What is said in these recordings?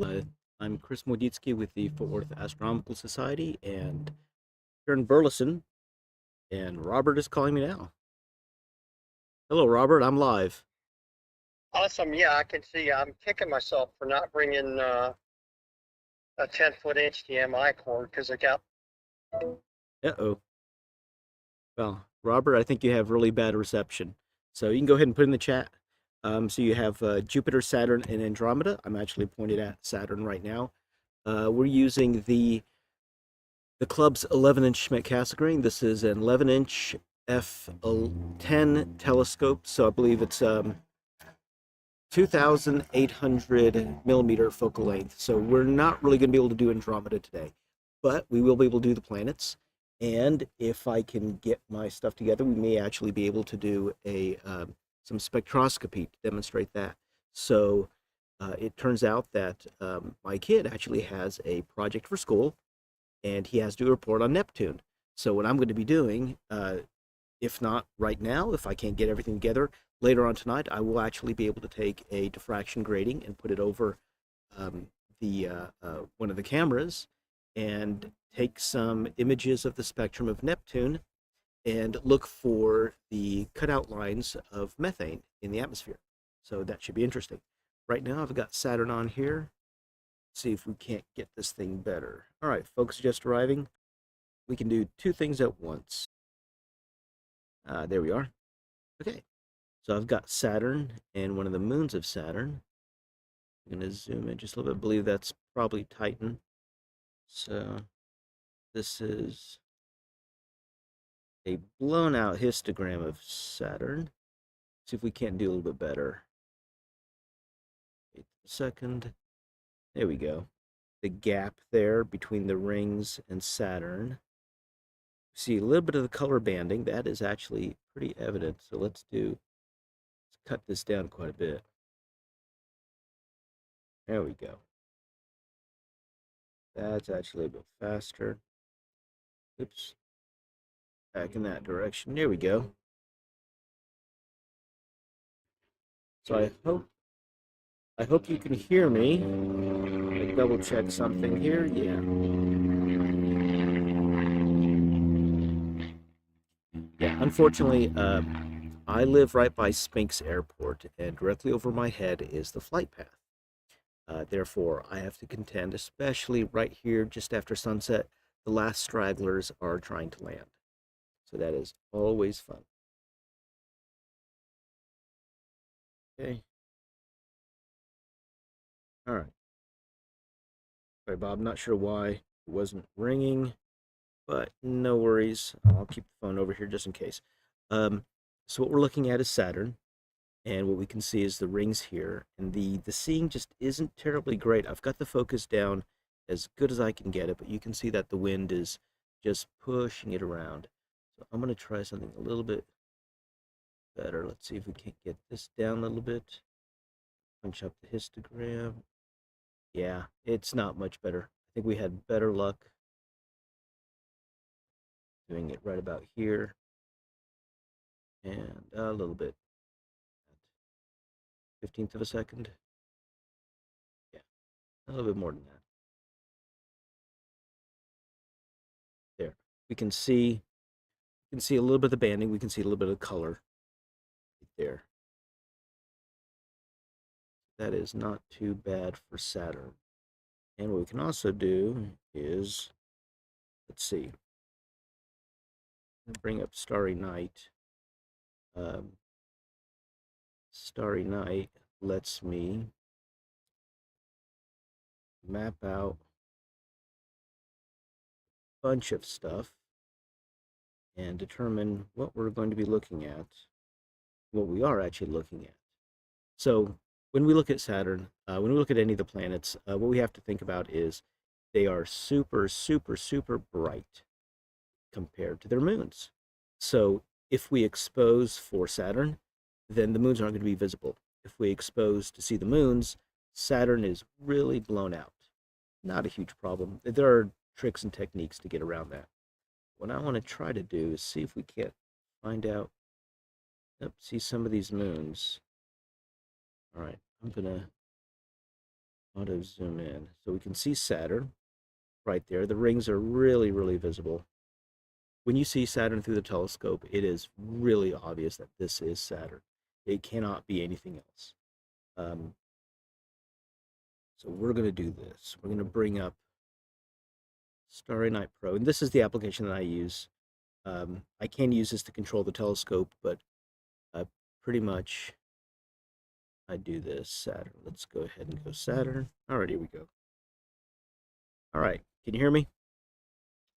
Uh, I'm Chris Moditsky with the Fort Worth Astronomical Society, and here in Burleson, and Robert is calling me now. Hello, Robert. I'm live. Awesome. Yeah, I can see. I'm kicking myself for not bringing a 10-foot HDMI cord because I got. Uh-oh. Well, Robert, I think you have really bad reception. So you can go ahead and put in the chat. So you have Jupiter, Saturn, and Andromeda. I'm actually pointed at Saturn right now. We're using the club's 11-inch Schmidt Cassegrain. This is an 11-inch f10 telescope. So I believe it's 2,800 millimeter focal length. So we're not really going to be able to do Andromeda today, but we will be able to do the planets. And if I can get my stuff together, we may actually be able to do some spectroscopy to demonstrate that. So it turns out that my kid actually has a project for school, and he has to report on Neptune. So what I'm going to be doing, if not right now, if I can't get everything together, later on tonight, I will actually be able to take a diffraction grating and put it over the one of the cameras and take some images of the spectrum of Neptune and look for the cutout lines of methane in the atmosphere. So that should be interesting. Right now, I've got Saturn on here. See if we can't get this thing better. All right, folks just arriving. We can do two things at once. There we are. Okay, so I've got Saturn and one of the moons of Saturn. I'm going to zoom in just a little bit. I believe that's probably Titan. So this is a blown out histogram of Saturn. See if we can't do a little bit better. Wait a second. There we go. The gap there between the rings and Saturn. See a little bit of the color banding. That is actually pretty evident. So let's cut this down quite a bit. There we go. That's actually a bit faster. Oops. Back in that direction. There we go. So I hope you can hear me. Let me double check something here. Yeah. Yeah. Unfortunately, I live right by Spinks Airport, and directly over my head is the flight path. Therefore, I have to contend, especially right here just after sunset, the last stragglers are trying to land. So that is always fun. Okay. All right. Sorry, Bob. Not sure why it wasn't ringing, but no worries. I'll keep the phone over here just in case. Um, so what we're looking at is Saturn, and what we can see is the rings here, and the seeing just isn't terribly great. I've got the focus down as good as I can get it, but you can see that the wind is just pushing it around. So I'm going to try something a little bit better. Let's see if we can't get this down a little bit. Punch up the histogram. Yeah, it's not much better. I think we had better luck doing it right about here and a little bit. 15th of a second. Yeah, a little bit more than that. There. We can see a little bit of the banding. We can see a little bit of color right there. That is not too bad for Saturn. And what we can also do is, let's see, bring up Starry Night. Um, Starry Night lets me map out a bunch of stuff and determine what we're going to be looking at, what we are actually looking at. So when we look at Saturn, when we look at any of the planets, what we have to think about is they are super, super, super bright compared to their moons. So if we expose for Saturn, then the moons aren't going to be visible. If we expose to see the moons, Saturn is really blown out. Not a huge problem. There are tricks and techniques to get around that. What I want to try to do is see if we can't find out, see some of these moons. All right, I'm gonna auto zoom in. So we can see Saturn right there. The rings are really, really visible. When you see Saturn through the telescope, it is really obvious that this is Saturn. It cannot be anything else. So we're going to do this. We're going to bring up Starry Night Pro, and this is the application that I use. I can use this to control the telescope, but pretty much I do this Saturn. Let's go ahead and go Saturn. All right, here we go. All right, can you hear me?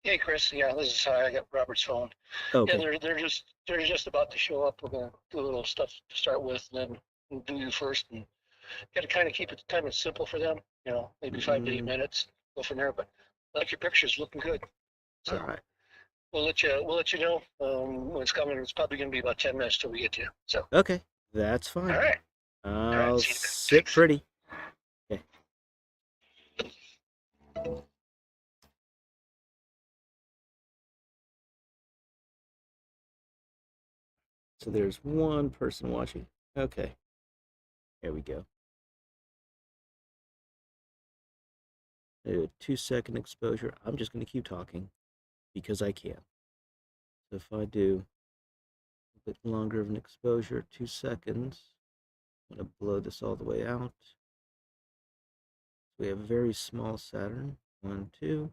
Hey, Chris. Yeah, this is I got Robert's phone. Okay. Yeah, they're just about to show up. We're gonna do a little stuff to start with, and then we'll do you first, and got to kind of keep it kind of simple for them. Maybe 5 to 8 minutes. Go from there. But I like your pictures, looking good. All So right. we'll let you know when it's coming. It's probably gonna be about 10 minutes till we get to you. So Okay, that's all fine. right, all right. I'll See you then. sit Thanks. pretty. Okay. So there's one person watching. Okay. Here we go. A 2-second exposure. I'm just going to keep talking because I can. So if I do a bit longer of an exposure, 2 seconds, I'm going to blow this all the way out. We have a very small Saturn. 1, 2.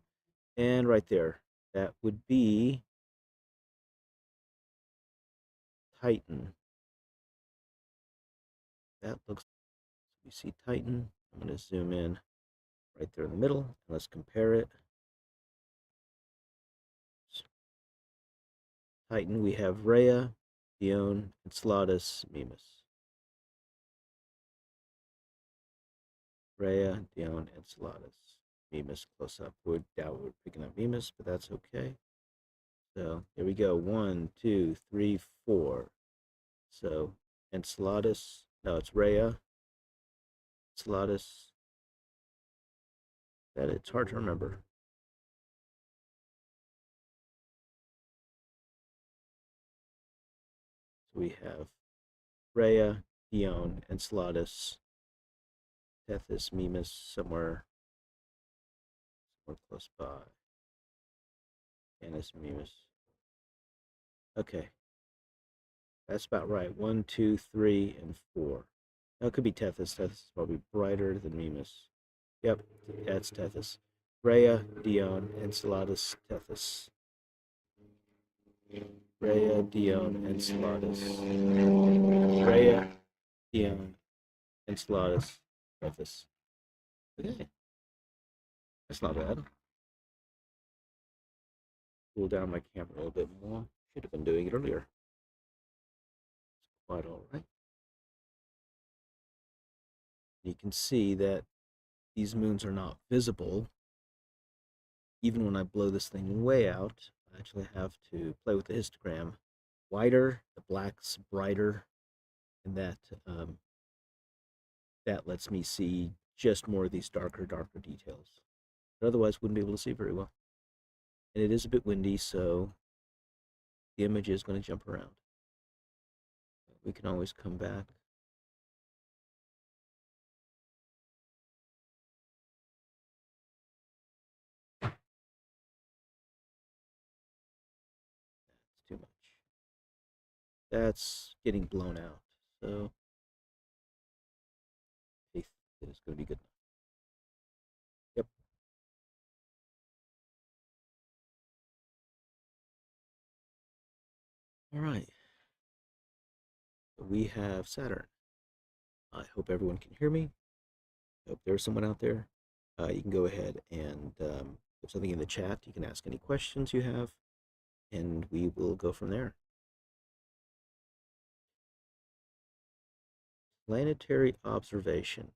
And right there, that would be Titan. That looks, we see Titan. I'm going to zoom in right there in the middle. And let's compare it. Titan, we have Rhea, Dione, Enceladus, Mimas. Rhea, Dione, Enceladus, Mimas close up. We're downward picking up Mimas, but that's okay. So here we go. 1, 2, 3, 4. So Enceladus, no, it's Rhea, Enceladus. That it's hard to remember. So we have Rhea, Dione, Enceladus, Tethys, Mimas, somewhere close by. Canis, Mimas. Okay, that's about right. 1, 2, 3, and 4. Now it could be Tethys. Tethys is probably brighter than Mimas. Yep, that's Tethys. Rhea, Dione, Enceladus, Tethys. Rhea, Dione, Enceladus. Rhea, Dione, Enceladus, Tethys. Okay, that's not bad. Cool down my camera a little bit more. Should have been doing it earlier. Quite all right. You can see that these moons are not visible. Even when I blow this thing way out, I actually have to play with the histogram. Whiter, the black's brighter, and that lets me see just more of these darker details. But otherwise, wouldn't be able to see very well. And it is a bit windy, so the image is going to jump around. We can always come back. That's too much. That's getting blown out. So faith is going to be good. Yep. All right. We have Saturn. I hope everyone can hear me. I hope there's someone out there. You can go ahead and put something in the chat. You can ask any questions you have, and we will go from there. Planetary observation.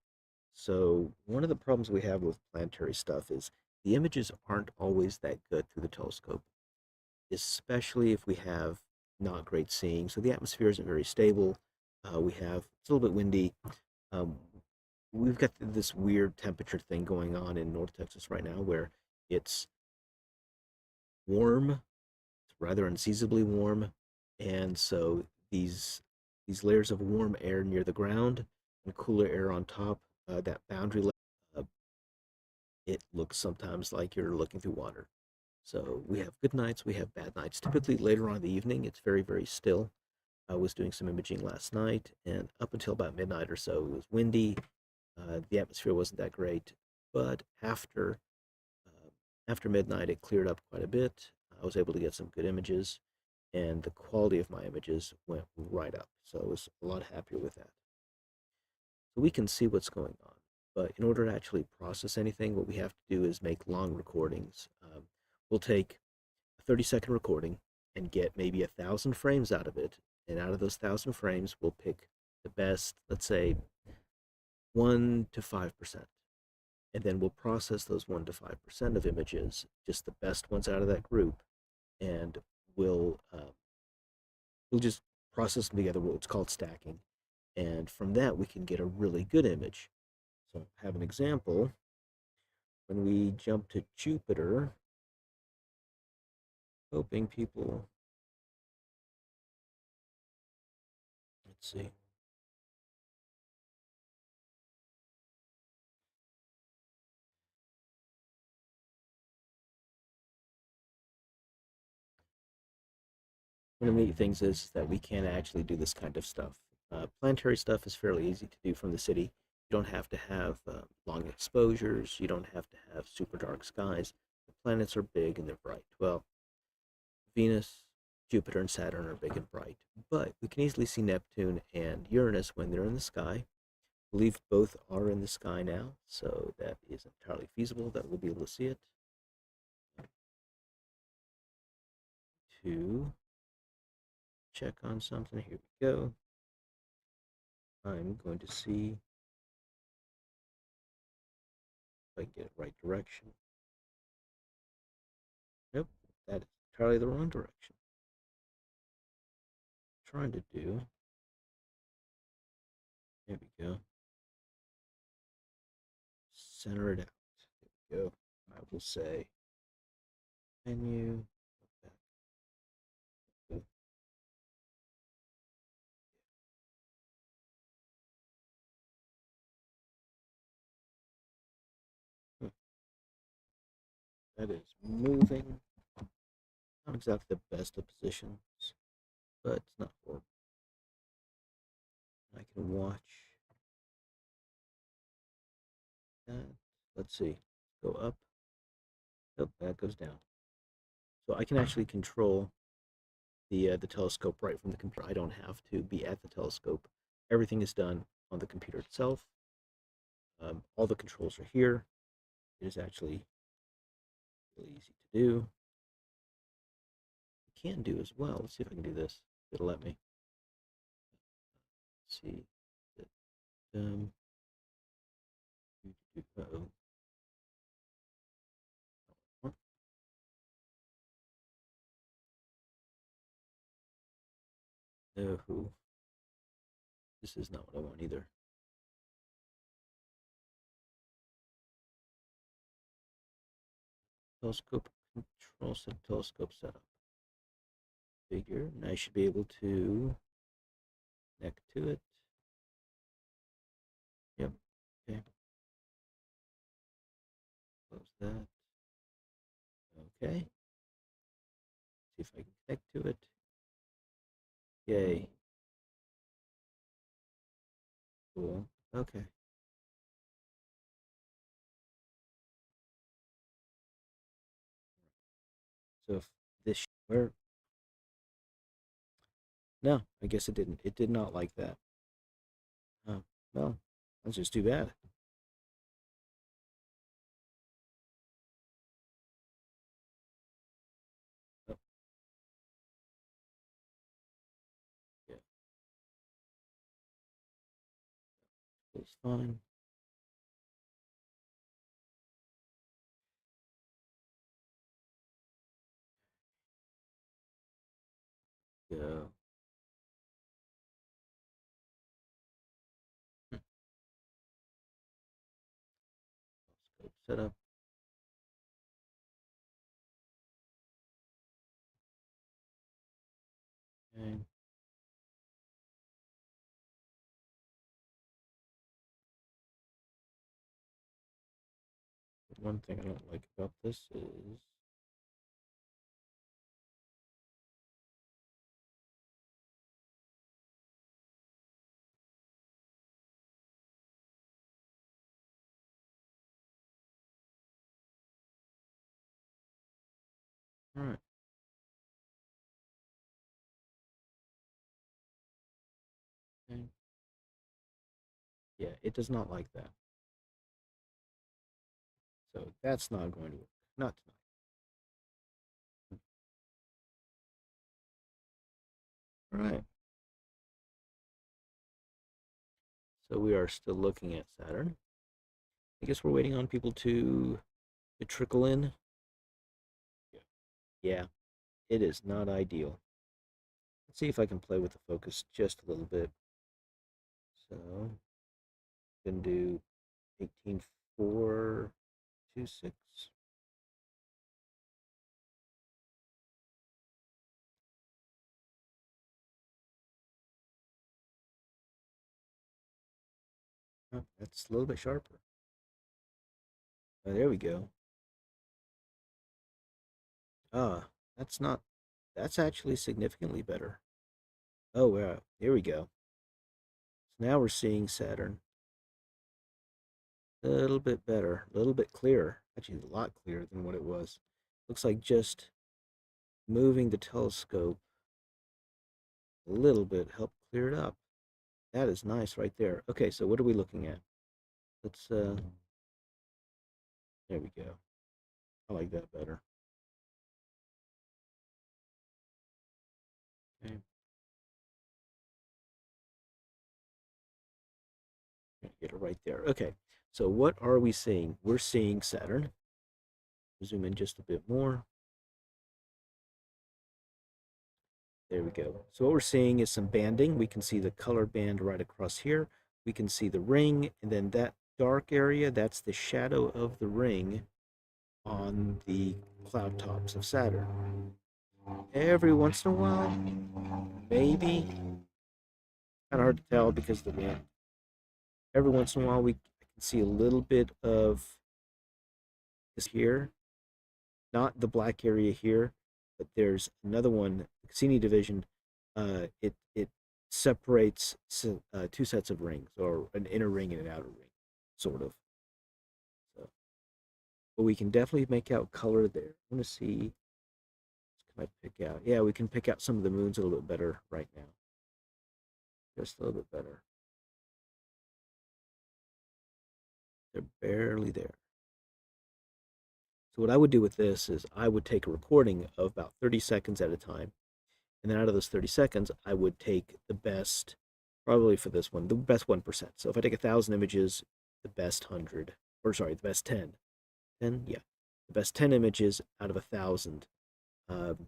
So one of the problems we have with planetary stuff is the images aren't always that good through the telescope, especially if we have not great seeing. So the atmosphere isn't very stable. It's a little bit windy. Um, we've got this weird temperature thing going on in North Texas right now where it's warm, it's rather unseasonably warm, and so these layers of warm air near the ground and cooler air on top, that boundary layer it looks sometimes like you're looking through water. So we have good nights, we have bad nights. Typically later on in the evening, it's very, very still. I was doing some imaging last night, and up until about midnight or so, it was windy. The atmosphere wasn't that great, but after midnight, it cleared up quite a bit. I was able to get some good images, and the quality of my images went right up. So I was a lot happier with that. So we can see what's going on. But in order to actually process anything, what we have to do is make long recordings. We'll take a 30-second recording and get maybe 1,000 frames out of it. And out of those 1,000 frames, we'll pick the best, let's say 1 to 5%. And then we'll process those 1 to 5% of images, just the best ones out of that group, and we'll just process them together. What's called stacking, and from that we can get a really good image. So I have an example. When we jump to Jupiter, hoping people, let's see. One of the neat things is that we can actually do this kind of stuff. Planetary stuff is fairly easy to do from the city. You don't have to have long exposures. You don't have to have super dark skies. The planets are big and they're bright. Well, Venus, Jupiter, and Saturn are big and bright, but we can easily see Neptune and Uranus when they're in the sky. I believe both are in the sky now, so that is entirely feasible that we'll be able to see it. To check on something, here we go. I'm going to see if I can get it right direction. Nope, that is entirely the wrong direction. Trying to do. There we go. Center it out. There we go. I will say menu. That is moving. Not exactly the best of positions, but it's not horrible. I can watch that. Let's see. Go up. Nope, that goes down. So I can actually control the telescope right from the computer. I don't have to be at the telescope. Everything is done on the computer itself. All the controls are here. It is actually really easy to do. I can do as well. Let's see if I can do this. It'll let me. Let's see. Um, uh-oh. No, this is not what I want either. Telescope control set, telescope setup. Figure, and I should be able to connect to it. Yep. Okay. Close that. Okay. See if I can connect to it. Yay. Cool. Okay. So if this where no, I guess it didn't. It did not like that. Oh, well, that's just too bad. Oh, yeah, it's fine. Go. Scope setup. Okay. one thing I don't like about this is all right. Okay. Yeah, it does not like that. So that's not going to work. Not tonight. All right. So we are still looking at Saturn. I guess we're waiting on people to trickle in. Yeah. Yeah, it is not ideal. Let's see if I can play with the focus just a little bit. So I'm gonna do 18.426. Oh, that's a little bit sharper. Oh, there we go. Ah, that's not. That's actually significantly better. Oh wow, here we go. So now we're seeing Saturn a little bit better, a little bit clearer. Actually, a lot clearer than what it was. Looks like just moving the telescope a little bit helped clear it up. That is nice right there. Okay, so what are we looking at? Let's there we go. I like that better. Okay, get it right there. Okay, so what are we seeing? We're seeing Saturn. Zoom in just a bit more. There we go. So what we're seeing is some banding. We can see the color band right across here. We can see the ring, and then that dark area, that's the shadow of the ring on the cloud tops of Saturn. Every once in a while, maybe, kind of hard to tell because of the wind. Every once in a while, we can see a little bit of this here, not the black area here, but there's another one, Cassini division. It separates two sets of rings, or an inner ring and an outer ring, sort of. So, but we can definitely make out color there. I want to see. Can I pick out? Yeah, we can pick out some of the moons a little bit better right now. Just a little bit better. They're barely there. So what I would do with this is I would take a recording of about 30 seconds at a time. And then out of those 30 seconds, I would take the best, probably for this one, the best 1%. So if I take 1,000 images, the best 100, or sorry, the best 10. 10? Yeah. The best 10 images out of 1,000. Um,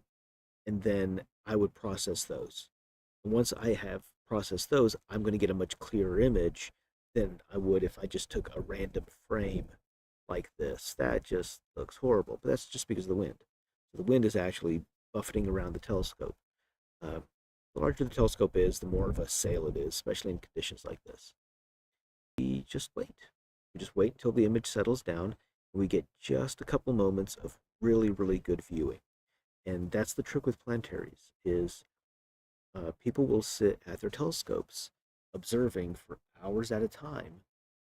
and then I would process those. And once I have processed those, I'm going to get a much clearer image than I would if I just took a random frame like this. That just looks horrible, but that's just because of the wind. So the wind is actually buffeting around the telescope. Uh, the larger the telescope is, the more of a sail it is, especially in conditions like this. We just wait. We just wait until the image settles down, and we get just a couple moments of really, really good viewing. And that's the trick with planetaries, is people will sit at their telescopes observing for hours at a time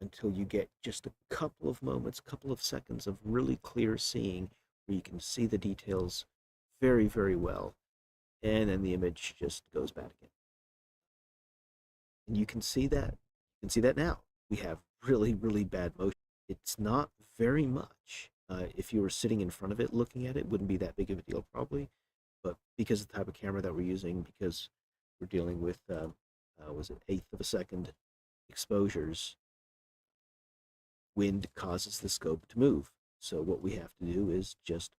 until you get just a couple of moments, a couple of seconds of really clear seeing where you can see the details very, very well. And then the image just goes bad again. And you can see that. You can see that now. We have really, really bad motion. It's not very much. If you were sitting in front of it looking at it, wouldn't be that big of a deal probably. But because of the type of camera that we're using, because we're dealing with, was it eighth of a second exposures, wind causes the scope to move. So what we have to do is just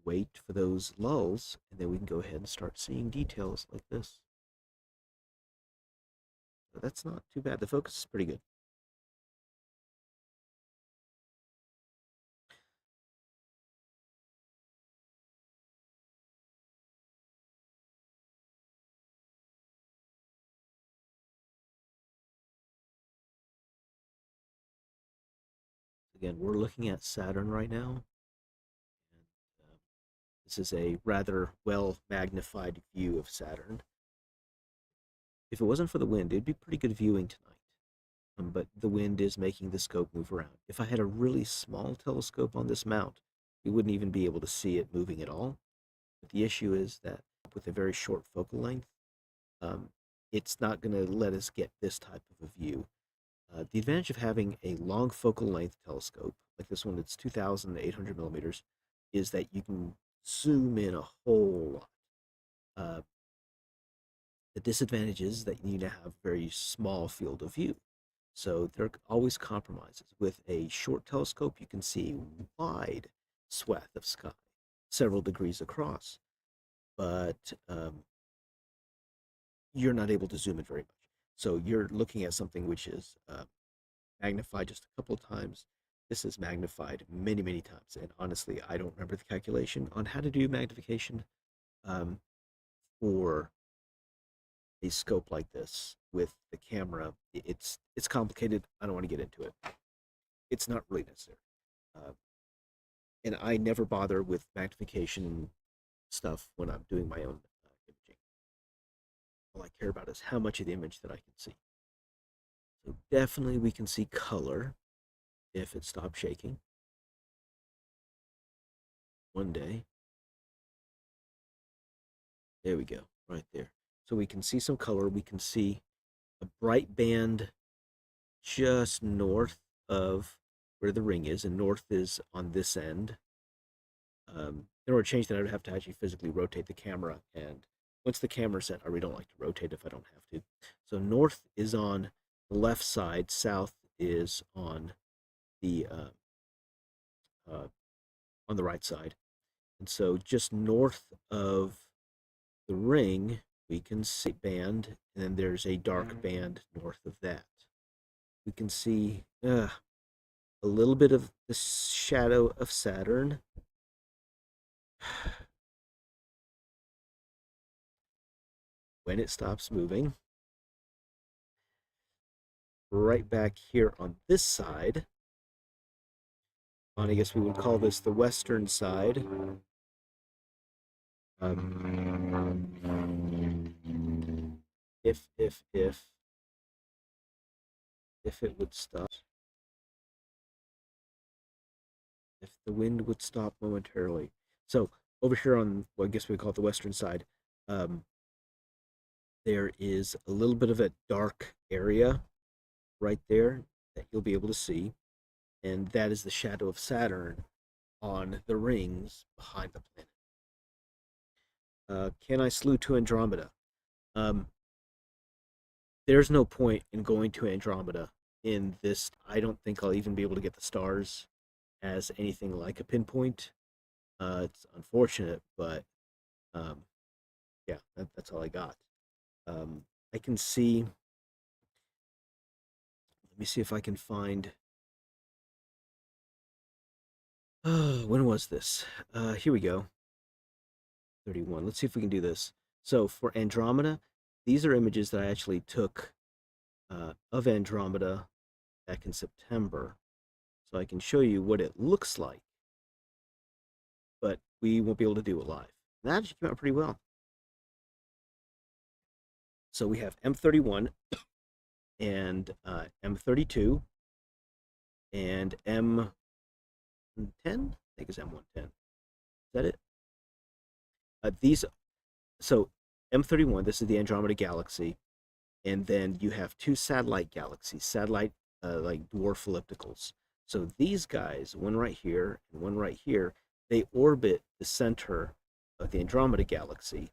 wait for those lulls, and then we can go ahead and start seeing details like this. So that's not too bad. The focus is pretty good. Again, we're looking at Saturn right now. And, this is a rather well magnified view of Saturn. If it wasn't for the wind, it'd be pretty good viewing tonight. But the wind is making the scope move around. If I had a really small telescope on this mount, we wouldn't even be able to see it moving at all. But the issue is that with a very short focal length, um, it's not going to let us get this type of a view. The advantage of having a long focal length telescope, like this one that's 2,800 millimeters, is that you can zoom in a whole lot. The disadvantage is that you need to have a very small field of view. So there are always compromises. With a short telescope, you can see a wide swath of sky, several degrees across, but you're not able to zoom in very much. So you're looking at something which is magnified just a couple of times. This is magnified many, many times. And honestly, I don't remember the calculation on how to do magnification for a scope like this with the camera. It's complicated. I don't want to get into it. It's not really necessary. And I never bother with magnification stuff when I'm doing my own imaging. All I care about is how much of the image that I can see. So definitely we can see color if it stops shaking. One day. There we go, right there. So we can see some color. We can see a bright band just north of where the ring is, and north is on this end. In order to change that, I would have to actually physically rotate the camera, and once the camera's set, I really don't like to rotate if I don't have to. So north is on the left side, south is on the right side, and so just north of the ring, we can see band, and then there's a dark band north of that. We can see a little bit of the shadow of Saturn. When it stops moving. Right back here on this side, on I guess we would call this the western side. If it would stop, if the wind would stop momentarily. So over here on, well, I guess we call it the western side, there is a little bit of a dark area right there that you'll be able to see, and that is the shadow of Saturn on the rings behind the planet. Can I slew to Andromeda? There's no point in going to Andromeda in this. I don't think I'll even be able to get the stars as anything like a pinpoint. It's unfortunate, but yeah, that's all I got. I can see. Let me see if I can find. When was this? Here we go. 31. Let's see if we can do this. So for Andromeda, these are images that I actually took of Andromeda back in September. So I can show you what it looks like, but we won't be able to do it live. And that actually came out pretty well. So we have M31 and M32 and M10. I think it's M110. Is that it? So M31, this is the Andromeda Galaxy, and then you have two satellite galaxies, satellite like dwarf ellipticals. So these guys, one right here and one right here, they orbit the center of the Andromeda Galaxy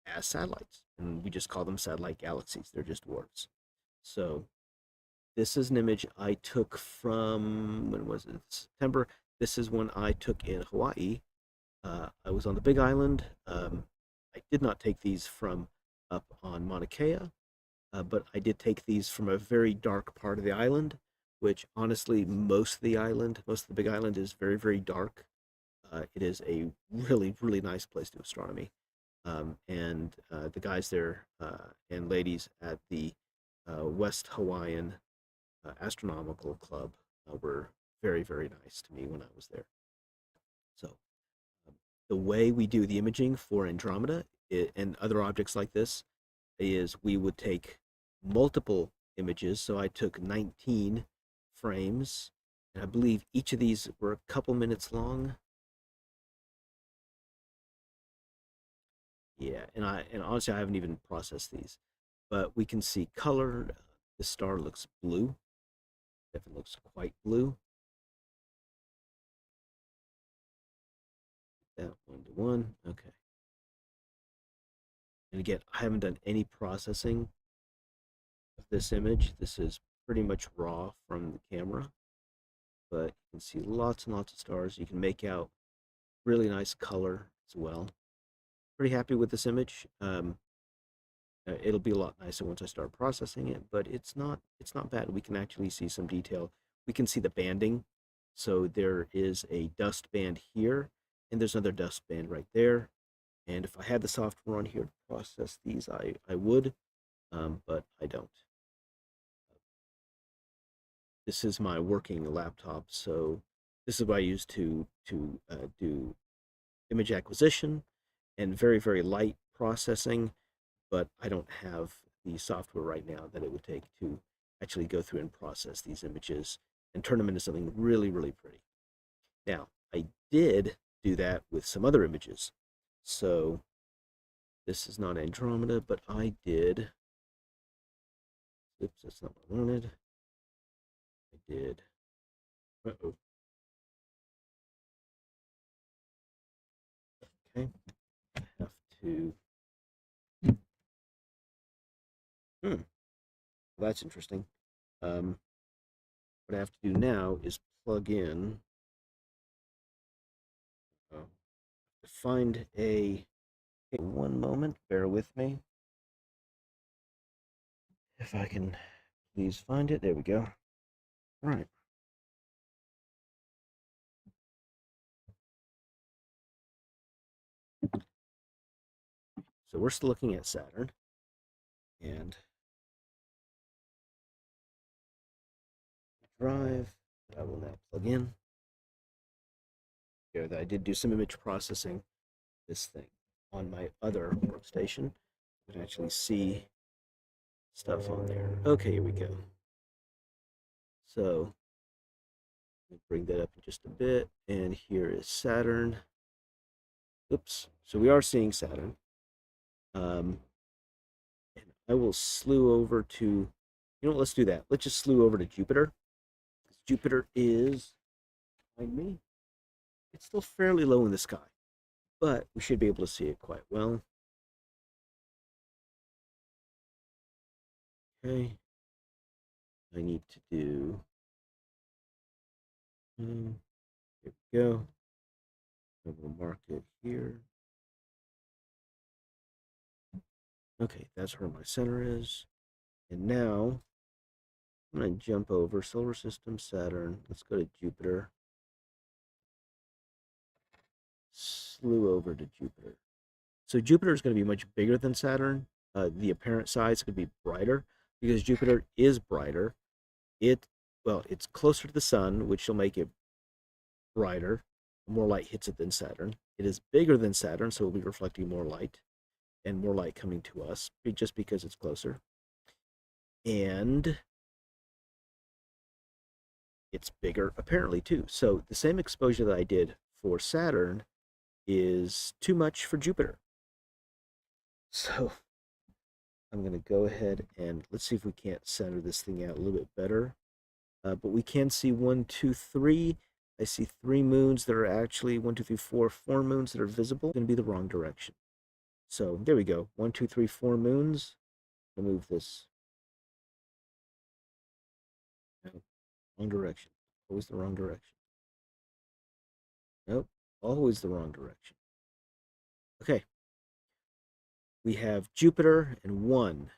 as satellites, and we just call them satellite galaxies. They're just dwarfs. So this is an image I took from, when was it? September. This is one I took in Hawaii. I was on the Big Island. I did not take these from up on Mauna Kea, but I did take these from a very dark part of the island, which honestly, most of the Big Island is very, very dark. It is a really, really nice place to do astronomy. And the guys there and ladies at the West Hawaiian Astronomical Club were very, very nice to me when I was there. So um, the way we do the imaging for Andromeda and other objects like this is we would take multiple images. So I took 19 frames, and I believe each of these were a couple minutes long. Yeah, and honestly, I haven't even processed these, but we can see color. The star looks blue. Definitely looks quite blue. That 1 to 1. Okay. And again, I haven't done any processing of this image. This is pretty much raw from the camera, but you can see lots and lots of stars. You can make out really nice color as well. Pretty happy with this image. It'll be a lot nicer once I start processing it, but it's not bad. We can actually see some detail. We can see the banding. So there is a dust band here, and there's another dust band right there. And if I had the software on here to process these, I would, but I don't. This is my working laptop, so this is what I use to do image acquisition and very, very light processing, but I don't have the software right now that it would take to actually go through and process these images and turn them into something really, really pretty. Now, I did do that with some other images. So this is not Andromeda, but I did, oops, that's not what I wanted. I did, uh-oh, okay, I have to, well, that's interesting. What I have to do now is plug in, to find a, okay, one moment, bear with me. If I can please find it, there we go. All right. So we're still looking at Saturn, and drive that I will now plug in. Here, that I did do some image processing this thing on my other workstation. You can actually see stuff on there. Okay, here we go. So let me bring that up in just a bit. And here is Saturn. Oops. So we are seeing Saturn. And I will slew over to, you know what, let's do that. Let's just slew over to Jupiter. Jupiter is behind me. It's still fairly low in the sky, but we should be able to see it quite well. Okay. I need to do, here we go. I will mark it here. Okay, that's where my center is. And now I'm going to jump over Solar System, Saturn. Let's go to Jupiter. Slew over to Jupiter. So Jupiter is going to be much bigger than Saturn. The apparent size could be brighter because Jupiter is brighter. It's closer to the sun, which will make it brighter. More light hits it than Saturn. It is bigger than Saturn, so it will be reflecting more light and more light coming to us just because it's closer. And it's bigger apparently too. So the same exposure that I did for Saturn is too much for Jupiter. So I'm going to go ahead and let's see if we can't center this thing out a little bit better. But we can see 1, 2, 3. I see 3 moons that are actually 1, 2, 3, 4, 4 moons that are visible. It's going to be the wrong direction. So there we go. 1, 2, 3, 4 moons. I'll move this. No, wrong direction. Always the wrong direction. Nope, always the wrong direction. Okay. We have Jupiter and 1,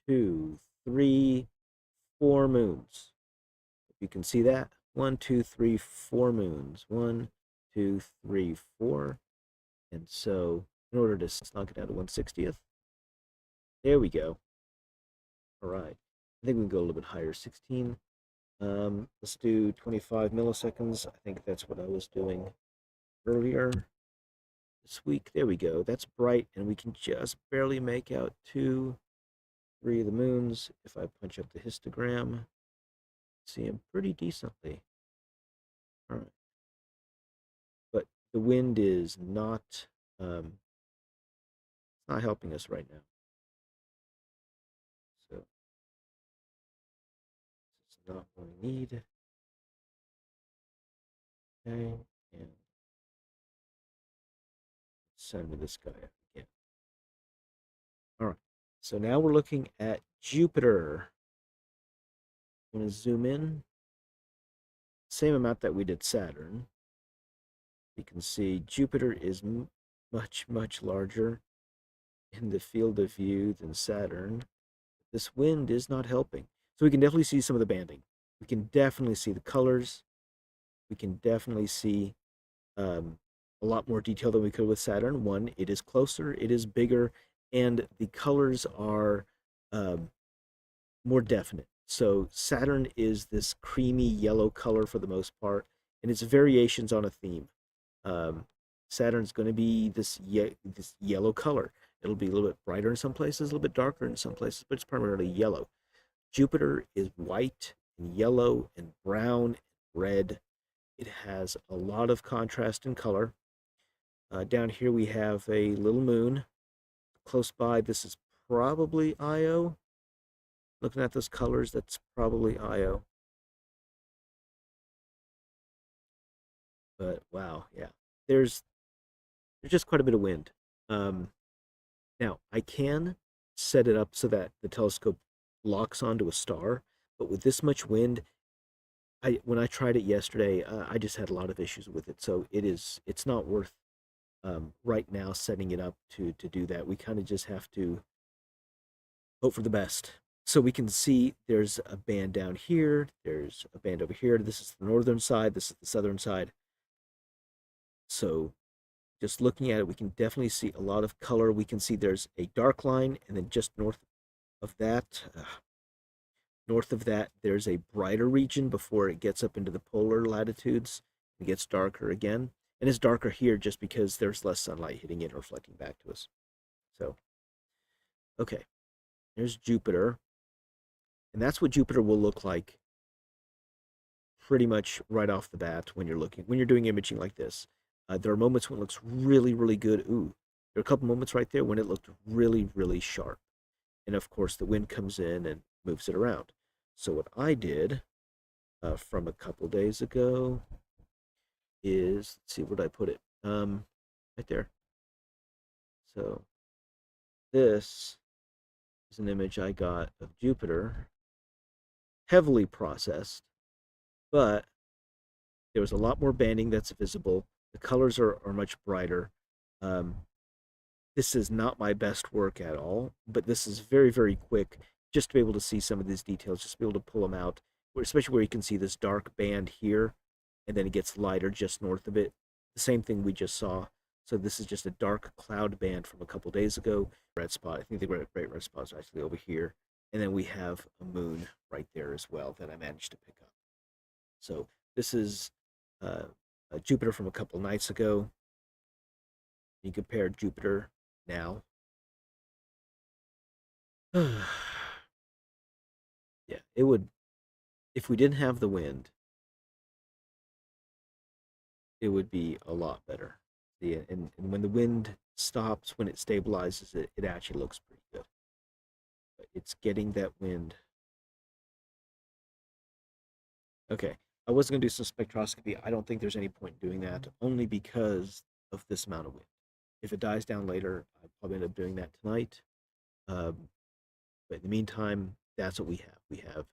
2, 3, 4 moons. If you can see that. 1, 2, 3, 4 moons. 1, 2, 3, 4. And so in order to knock it out to 1/60th, there we go. All right. I think we can go a little bit higher. 16. Let's do 25 milliseconds. I think that's what I was doing earlier this week. There we go. That's bright, and we can just barely make out 2, 3 of the moons. If I punch up the histogram, see them pretty decently. All right. But the wind is not helping us right now. So this is not what we need. Okay, and send me this guy up again. All right. So now we're looking at Jupiter. I'm going to zoom in. Same amount that we did Saturn. You can see Jupiter is much, much larger in the field of view than Saturn. This wind is not helping. So we can definitely see some of the banding. We can definitely see the colors. We can definitely see a lot more detail than we could with Saturn. One, it is closer, it is bigger, and the colors are um, more definite. So Saturn is this creamy yellow color for the most part, and it's variations on a theme. Um, Saturn's going to be this yellow color. It'll be a little bit brighter in some places, a little bit darker in some places, but it's primarily yellow. Jupiter is white and yellow and brown and red. It has a lot of contrast in color. Down here we have a little moon. Close by, this is probably Io. Looking at those colors, that's probably Io. But wow, yeah. There's just quite a bit of wind. Um, Now, I can set it up so that the telescope locks onto a star, but with this much wind, when I tried it yesterday, I just had a lot of issues with it. So it's not worth right now setting it up to do that. We kind of just have to hope for the best. So we can see there's a band down here, there's a band over here. This is the northern side, this is the southern side. So just looking at it, we can definitely see a lot of color. We can see there's a dark line, and then just north of that, there's a brighter region before it gets up into the polar latitudes. It gets darker again, and it's darker here just because there's less sunlight hitting it and reflecting back to us. So, okay, there's Jupiter, and that's what Jupiter will look like pretty much right off the bat when you're doing imaging like this. There are moments when it looks really, really good. Ooh, there are a couple moments right there when it looked really, really sharp. And of course, the wind comes in and moves it around. So what I did from a couple days ago is, let's see, where did I put it? Right there. So this is an image I got of Jupiter, heavily processed, but there was a lot more banding that's visible. The colors are much brighter. Um, this is not my best work at all, but this is very, very quick just to be able to see some of these details, just to be able to pull them out, especially where you can see this dark band here, and then it gets lighter just north of it. The same thing we just saw. So this is just a dark cloud band from a couple days ago. Red spot. I think the great red spot is actually over here. And then we have a moon right there as well that I managed to pick up. So this is Jupiter from a couple nights ago. You compare Jupiter now. Yeah, it would, if we didn't have the wind, it would be a lot better. See, and when the wind stops, when it stabilizes, it actually looks pretty good. But it's getting that wind. Okay, I was going to do some spectroscopy. I don't think there's any point in doing that, only because of this amount of wind. If it dies down later, I'll probably end up doing that tonight. Um, but in the meantime, that's what we have. We have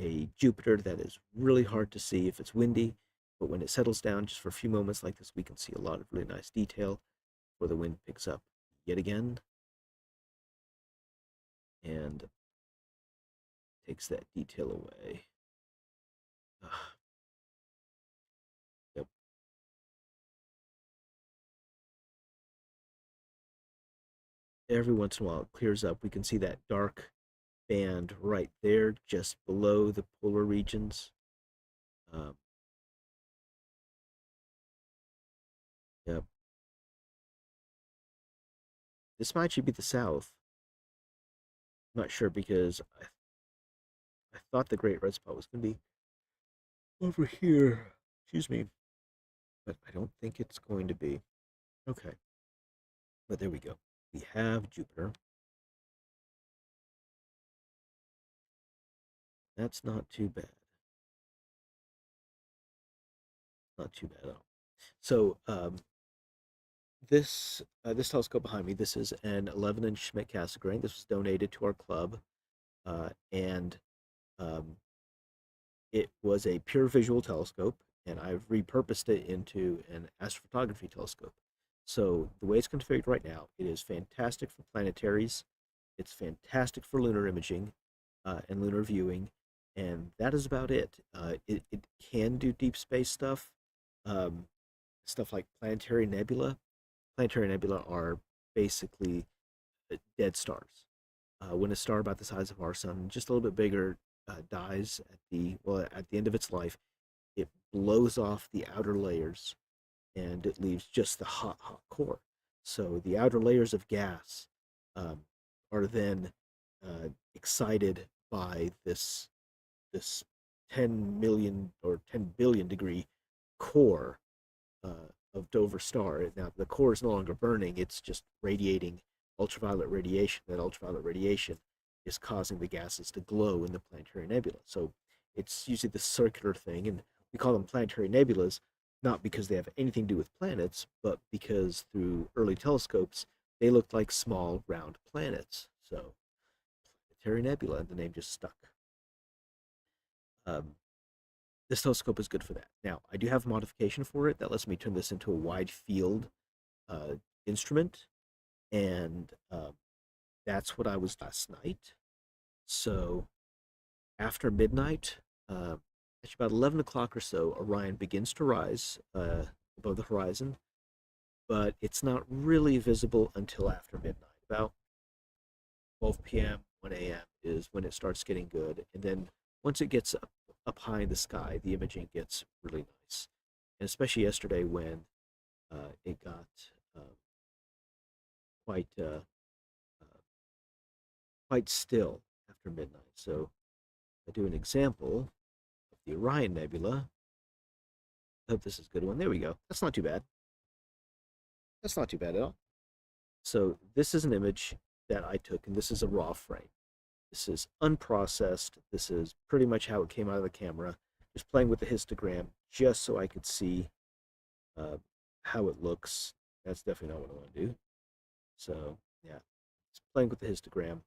a Jupiter that is really hard to see if it's windy, but when it settles down just for a few moments like this, we can see a lot of really nice detail where the wind picks up yet again and takes that detail away. Yep. Every once in a while it clears up. We can see that dark band right there just below the polar regions. Um, yep. This might actually be the south. I'm not sure because I thought the Great Red Spot was going to be over here. Excuse me. But I don't think it's going to be. Okay. But there we go. We have Jupiter. That's not too bad. Not too bad at all. So this telescope behind me, this is an 11-inch Schmidt Cassegrain. This was donated to our club, and um, it was a pure visual telescope, and I've repurposed it into an astrophotography telescope. So the way it's configured right now, it is fantastic for planetaries. It's fantastic for lunar imaging and lunar viewing, and that is about it. It can do deep space stuff, um, stuff like planetary nebula. Planetary nebula are basically dead stars. When a star about the size of our sun, just a little bit bigger, dies at the end of its life, it blows off the outer layers and it leaves just the hot core. So the outer layers of gas um, are then excited by this 10 million or 10 billion degree core of Dover star. Now the core is no longer burning; it's just radiating ultraviolet radiation. That ultraviolet radiation is causing the gases to glow in the planetary nebula. So it's usually the circular thing, and we call them planetary nebulas not because they have anything to do with planets, but because through early telescopes they looked like small round planets. So planetary nebula, and the name just stuck. Um, this telescope is good for that. Now, I do have a modification for it that lets me turn this into a wide field uh, instrument, and that's what I was last night. So after midnight, actually about 11 o'clock or so, Orion begins to rise above the horizon, but it's not really visible until after midnight. About 12 p.m., 1 a.m. is when it starts getting good, and then once it gets up high in the sky, the imaging gets really nice. And especially yesterday when it got quite quite still after midnight. So I do an example of the Orion Nebula. I hope this is a good one. There we go. That's not too bad. That's not too bad at all. So this is an image that I took, and this is a raw frame. This is unprocessed. This is pretty much how it came out of the camera. Just playing with the histogram just so I could see uh, how it looks. That's definitely not what I want to do. So yeah, just playing with the histogram.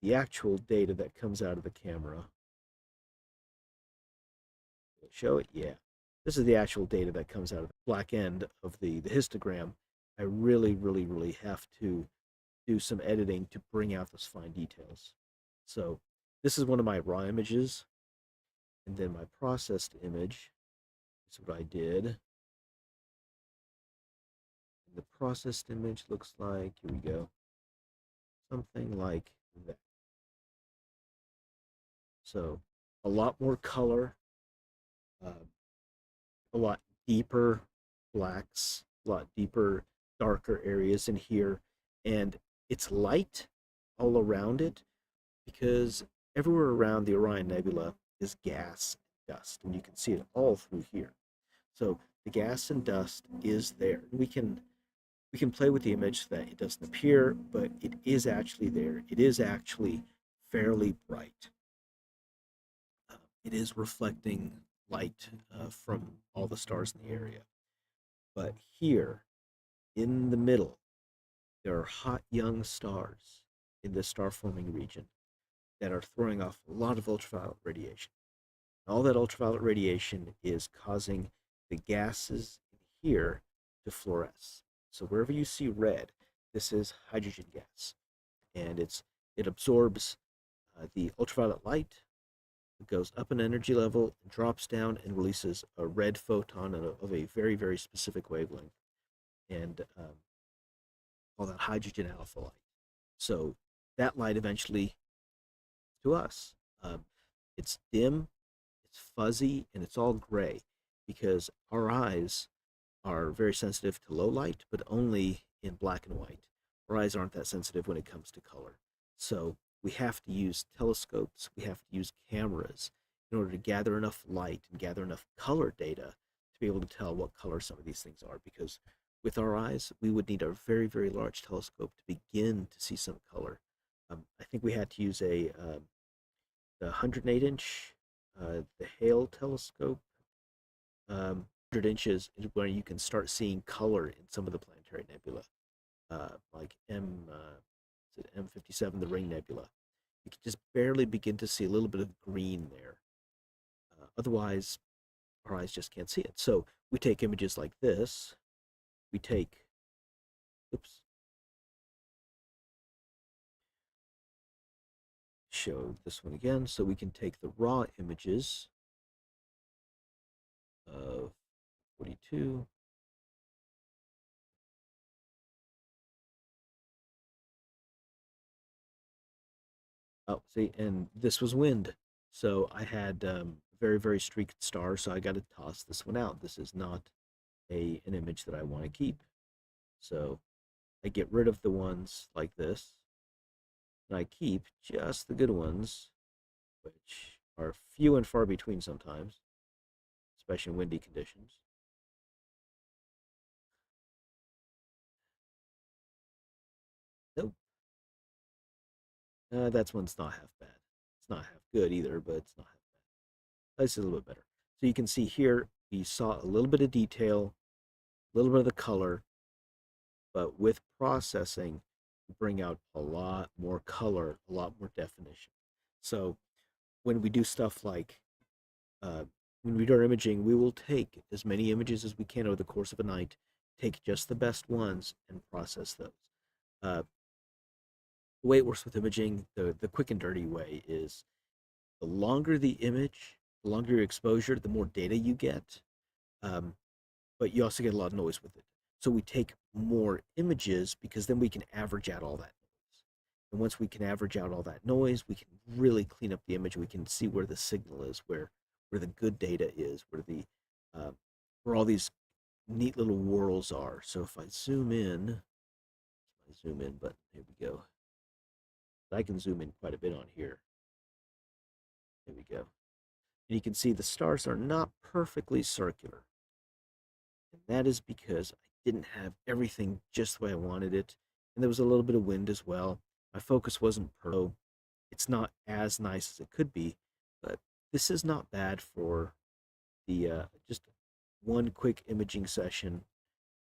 The actual data that comes out of the camera. Show it? Yeah. This is the actual data that comes out of the black end of the histogram. I really have to do some editing to bring out those fine details. So this is one of my raw images, and then my processed image is what I did. And the processed image looks like, here we go, something like that. So a lot more color, uh, a lot deeper blacks, a lot deeper, darker areas in here, and it's light all around it because everywhere around the Orion Nebula is gas and dust, and you can see it all through here. So the gas and dust is there. We can play with the image so that it doesn't appear, but it is actually there. It is actually fairly bright. It is reflecting light from all the stars in the area. But here, in the middle, there are hot young stars in this star forming region that are throwing off a lot of ultraviolet radiation. All that ultraviolet radiation is causing the gases in here to fluoresce. So wherever you see red, this is hydrogen gas, and it absorbs the ultraviolet light. It goes up in energy level, drops down, and releases a red photon of a very specific wavelength, and call that hydrogen alpha light. So that light eventually to us. It's dim, it's fuzzy, and it's all gray because our eyes are very sensitive to low light, but only in black and white. Our eyes aren't that sensitive when it comes to color. So we have to use telescopes, we have to use cameras in order to gather enough light and gather enough color data to be able to tell what color some of these things are. Because with our eyes, we would need a very, very large telescope to begin to see some color. I think we had to use the 108-inch, the Hale telescope. 100 inches is where you can start seeing color in some of the planetary nebula, like M57, the Ring Nebula. You can just barely begin to see a little bit of green there. Otherwise, our eyes just can't see it. So we take images like this. We take, oops, show this one again. So we can take the raw images of 42. Oh, see, and this was wind. So I had very, very streaked stars, so I got to toss this one out. This is not an image that I want to keep. So I get rid of the ones like this, and I keep just the good ones, which are few and far between sometimes, especially in windy conditions. Nope. That one's not half bad. It's not half good either, but it's not half bad. This is a little bit better. So you can see here, we saw a little bit of detail, a little bit of the color, but with processing, we bring out a lot more color, a lot more definition. So when we do stuff like uh, when we do our imaging, we will take as many images as we can over the course of a night, take just the best ones, and process those. Uh, the way it works with imaging, the quick and dirty way is the longer the image, the longer your exposure, the more data you get. Um, but you also get a lot of noise with it. So we take more images because then we can average out all that noise. And once we can average out all that noise, we can really clean up the image. We can see where the signal is, where the good data is, uh, where all these neat little whorls are. So if I zoom in, but here we go. I can zoom in quite a bit on here. There we go. And you can see the stars are not perfectly circular. And that is because I didn't have everything just the way I wanted it. And there was a little bit of wind as well. My focus wasn't perfect. It's not as nice as it could be, but this is not bad for the just one quick imaging session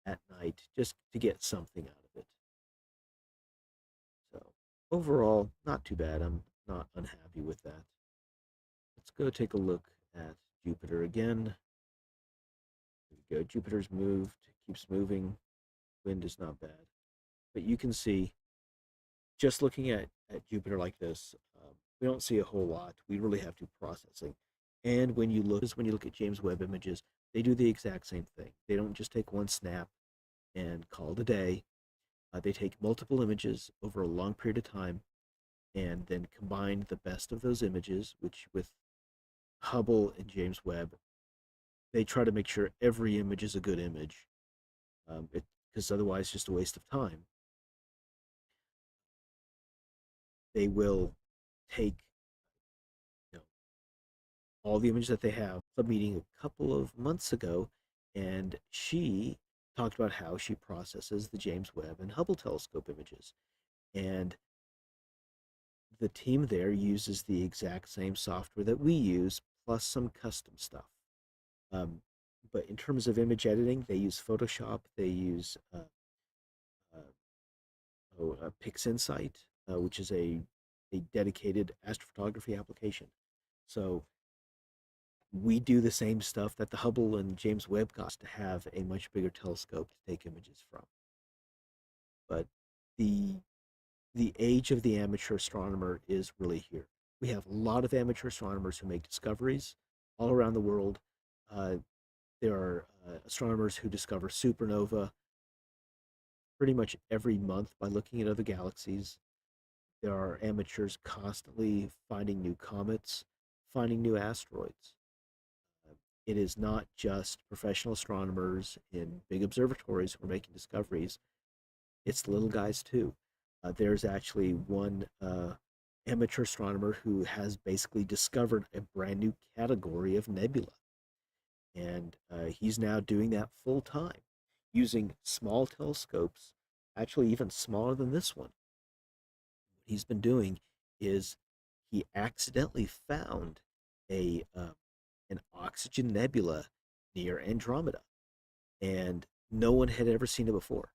at night, just to get something out of it. So overall, not too bad. I'm not unhappy with that. Let's go take a look at Jupiter again. There we go. Jupiter's moved, keeps moving. Wind is not bad. But you can see, just looking at Jupiter like this, we don't see a whole lot. We really have to processing. And when you look at James Webb images, they do the exact same thing. They don't just take one snap and call it a day. They take multiple images over a long period of time and then combine the best of those images, which with Hubble and James Webb, they try to make sure every image is a good image, because otherwise it's just a waste of time. They will take, you know, all the images that they have. A meeting a couple of months ago, and she talked about how she processes the James Webb and Hubble telescope images. And the team there uses the exact same software that we use, plus some custom stuff. Um, but in terms of image editing, they use Photoshop, they use PixInsight, which is a dedicated astrophotography application. So we do the same stuff that the Hubble and James Webb cost to have a much bigger telescope to take images from. But the the age of the amateur astronomer is really here. We have a lot of amateur astronomers who make discoveries all around the world. Uh, there are astronomers who discover supernova pretty much every month by looking at other galaxies. There are amateurs constantly finding new comets, finding new asteroids. Uh, it is not just professional astronomers in big observatories who are making discoveries, it's the little guys too. There's actually one amateur astronomer who has basically discovered a brand new category of nebula. And he's now doing that full time using small telescopes, actually, even smaller than this one. What he's been doing is he accidentally found a an oxygen nebula near Andromeda, and no one had ever seen it before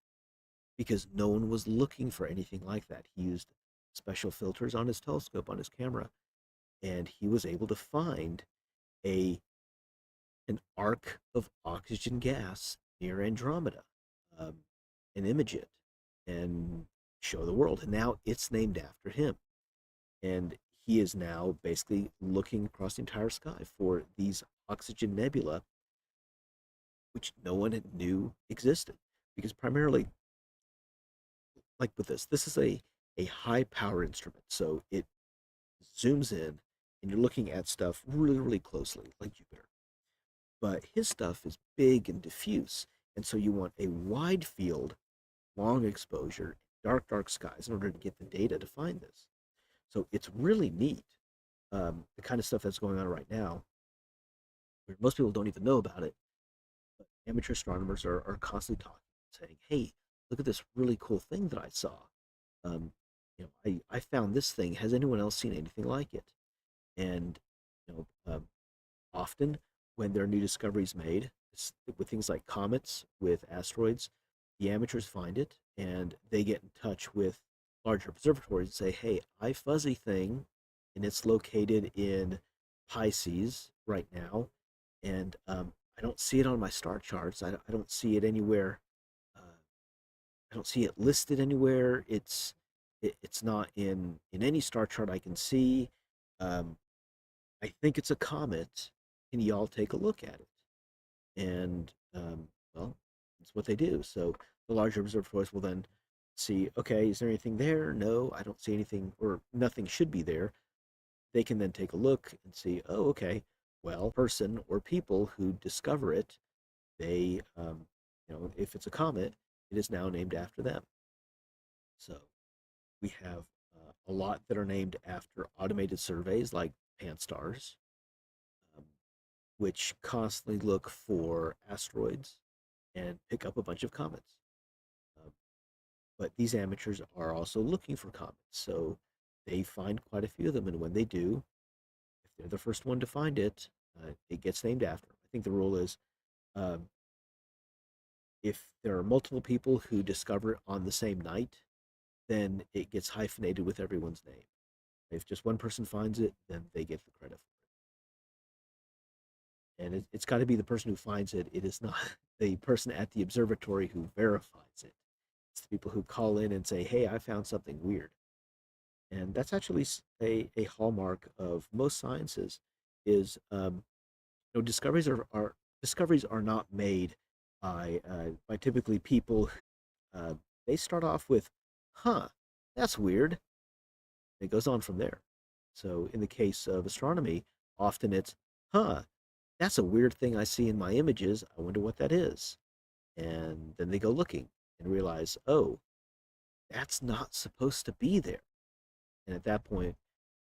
because no one was looking for anything like that. He used special filters on his telescope on his camera, and he was able to find a an arc of oxygen gas near Andromeda, um, and image it and show the world. And now it's named after him. And he is now basically looking across the entire sky for these oxygen nebula, which no one knew existed. Because primarily, like with this is a high power instrument. So it zooms in and you're looking at stuff really, really closely, like Jupiter. But his stuff is big and diffuse. And so you want a wide field, long exposure, dark, dark skies in order to get the data to find this. So it's really neat, the kind of stuff that's going on right now, where most people don't even know about it. But amateur astronomers are constantly talking, saying, hey, look at this really cool thing that I saw. Um, I found this thing. Has anyone else seen anything like it? And, you know, often when there are new discoveries made with things like comets, with asteroids, the amateurs find it and they get in touch with larger observatories and say, hey, I fuzzy thing, and it's located in Pisces right now, and I don't see it on my star charts. I don't see it anywhere. Uh, I don't see it listed anywhere. It's not in any star chart I can see. Um, I think it's a comet. Can y'all take a look at it? And well, that's what they do. So the larger observatories will then see, okay, is there anything there? No, I don't see anything, or nothing should be there. They can then take a look and see, oh, okay, well, person or people who discover it, they, if it's a comet, it is now named after them. So we have a lot that are named after automated surveys like Pan-STARRS, um, which constantly look for asteroids and pick up a bunch of comets. Um, but these amateurs are also looking for comets, so they find quite a few of them. And when they do, if they're the first one to find it, it gets named after them. I think the rule is, um, if there are multiple people who discover it on the same night, then it gets hyphenated with everyone's name. If just one person finds it, then they get the credit for it. And it's got to be the person who finds it. It is not the person at the observatory who verifies it. It's the people who call in and say, hey, I found something weird. And that's actually a hallmark of most sciences is, discoveries are not made by typically people. Uh, they start off with, huh, that's weird. It goes on from there. So in the case of astronomy, often it's, huh, that's a weird thing I see in my images. I wonder what that is. And then they go looking and realize, oh, that's not supposed to be there. And at that point,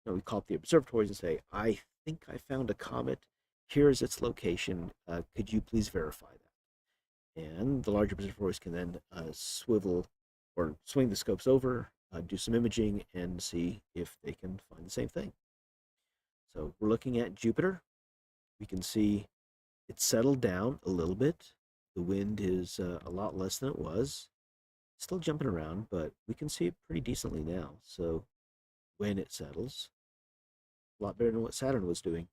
we call up the observatories and say, I think I found a comet. Here's its location. Could you please verify that? And the larger observatories can then swivel or swing the scopes over, do some imaging, and see if they can find the same thing. So we're looking at Jupiter. We can see it's settled down a little bit. The wind is a lot less than it was. Still jumping around, but we can see it pretty decently now. So when it settles, a lot better than what Saturn was doing.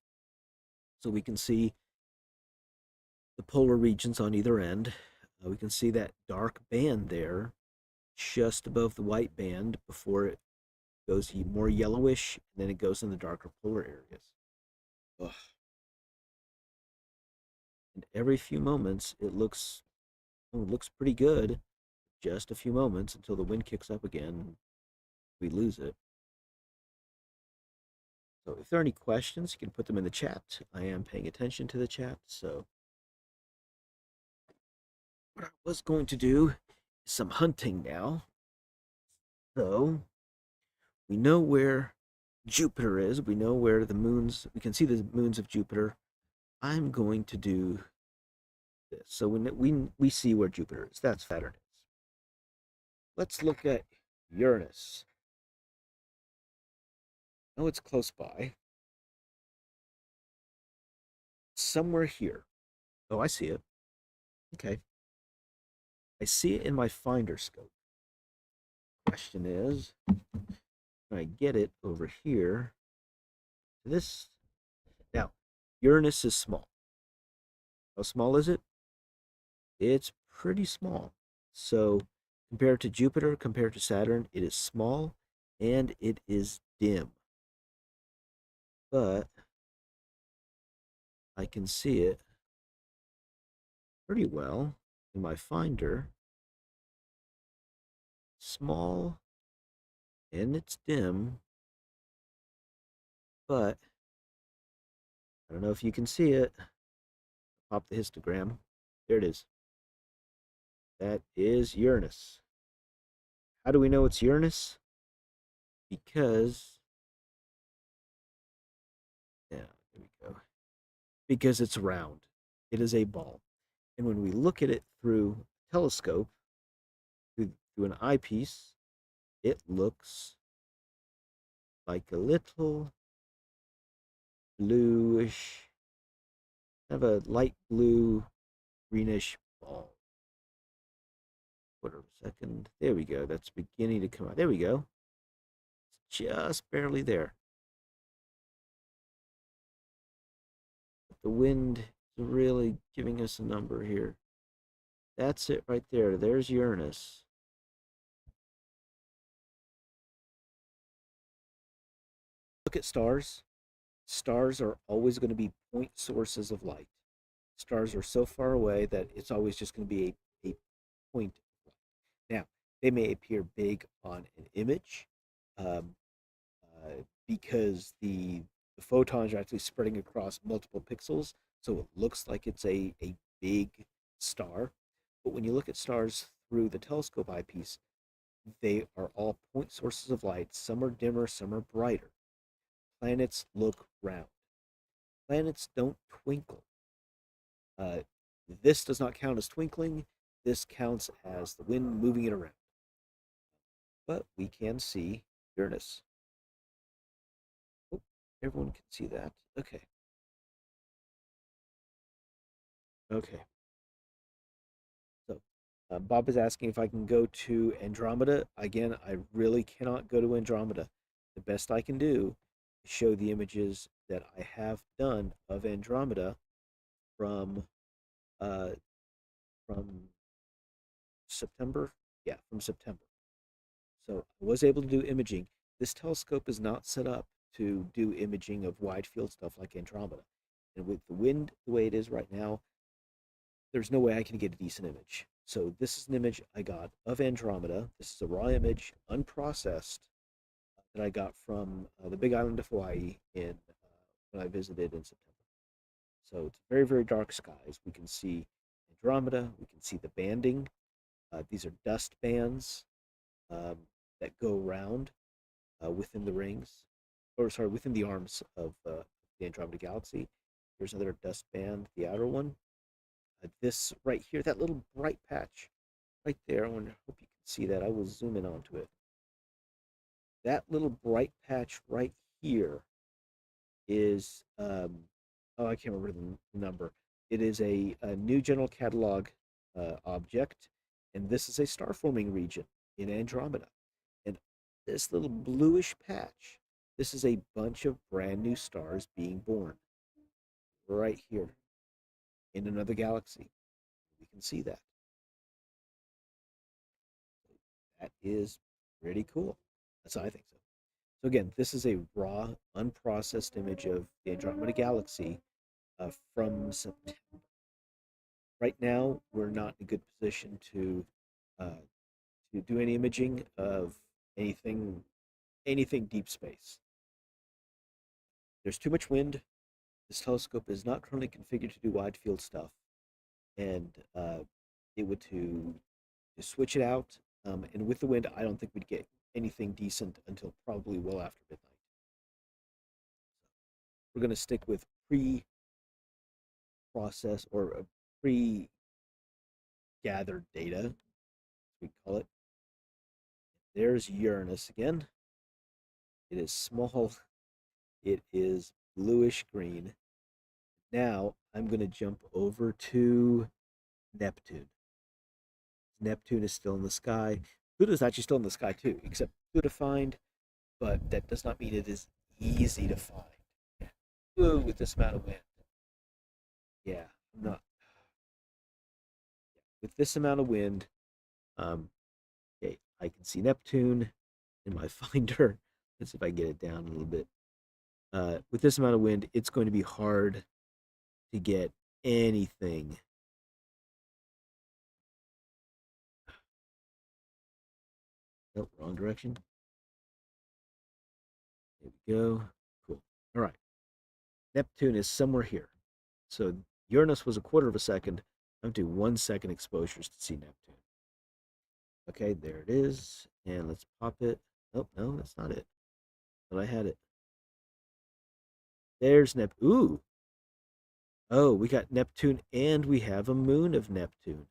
So we can see the polar regions on either end. We can see that dark band there just above the white band before it goes more yellowish, and then it goes in the darker polar areas. Ugh. And every few moments, it looks pretty good. Just a few moments until the wind kicks up again, we lose it. So if there are any questions, you can put them in the chat. I am paying attention to the chat. So what I was going to do is some hunting now. So we know where Jupiter is. We know where the moons, we can see the moons of Jupiter. I'm going to do this. So we see where Jupiter is. That's Saturn is. Let's look at Uranus. Oh, it's close by. Somewhere here. Oh, I see it. Okay. I see it in my finder scope. Question is, can I get it over here? This. Now, Uranus is small. How small is it? It's pretty small. So, compared to Jupiter, compared to Saturn, it is small and it is dim. But I can see it pretty well in my finder. Small and it's dim, but I don't know if you can see it. Pop the histogram. There it is. That is Uranus. How do we know it's Uranus? Because, yeah, there we go. Because it's round. It is a ball. And when we look at it through a telescope, through an eyepiece, it looks like a little bluish, kind of a light blue, greenish ball. Quarter of a second. There we go. That's beginning to come out. There we go. It's just barely there. The wind is really giving us a number here. That's it right there. There's Uranus. Look at stars. Stars are always going to be point sources of light. Stars are so far away that it's always just going to be a point of light. Now, they may appear big on an image um, because the photons are actually spreading across multiple pixels, so it looks like it's a big star. But when you look at stars through the telescope eyepiece, they are all point sources of light. Some are dimmer, some are brighter. Planets look round. Planets don't twinkle. Uh, this does not count as twinkling. This counts as the wind moving it around. But we can see Uranus. Oh, everyone can see that. Okay. Okay. So Bob is asking if I can go to Andromeda. Again, I really cannot go to Andromeda. The best I can do is show the images that I have done of Andromeda from uh, from September. Yeah, from September. So I was able to do imaging. This telescope is not set up to do imaging of wide field stuff like Andromeda. And with the wind the way it is right now, there's no way I can get a decent image. So this is an image I got of Andromeda. This is a raw image, unprocessed, that I got from the Big Island of Hawaii when I visited in September. So it's very, very dark skies. We can see Andromeda. We can see the banding. These are dust bands um, that go around within the rings, or sorry, within the arms of the Andromeda Galaxy. Here's another dust band, the outer one. This right here, that little bright patch right there. I hope you can see that. I will zoom in onto it. That little bright patch right here is, oh, I can't remember the number. It is a new general catalog object, and this is a star forming region in Andromeda. And this little bluish patch, this is a bunch of brand new stars being born right here in another galaxy. We can see that. That is pretty cool. That's how I think so. So again, this is a raw, unprocessed image of the Andromeda Galaxy from September. Right now, we're not in a good position to do any imaging of anything deep space. There's too much wind. This telescope is not currently configured to do wide field stuff, and it would to switch it out. And with the wind, I don't think we'd get anything decent until probably well after midnight. We're going to stick with pre-process or pre-gathered data, as we call it. There's Uranus again. It is small. It is bluish green. Now I'm going to jump over to Neptune. Neptune is still in the sky. Pluto is actually still in the sky too, except Pluto to find, but that does not mean it is easy to find. Ooh, with this amount of wind. Yeah, I'm not. With this amount of wind, okay, I can see Neptune in my finder. Let's see if I can get it down a little bit. With this amount of wind, it's going to be hard to get anything. Nope, wrong direction. There we go. Cool. All right. Neptune is somewhere here. So Uranus was a quarter of a second. I'm doing 1 second exposures to see Neptune. Okay, there it is. And let's pop it. Oh, no, that's not it. But I had it. There's Neptune. Ooh. Oh, we got Neptune and we have a moon of Neptune.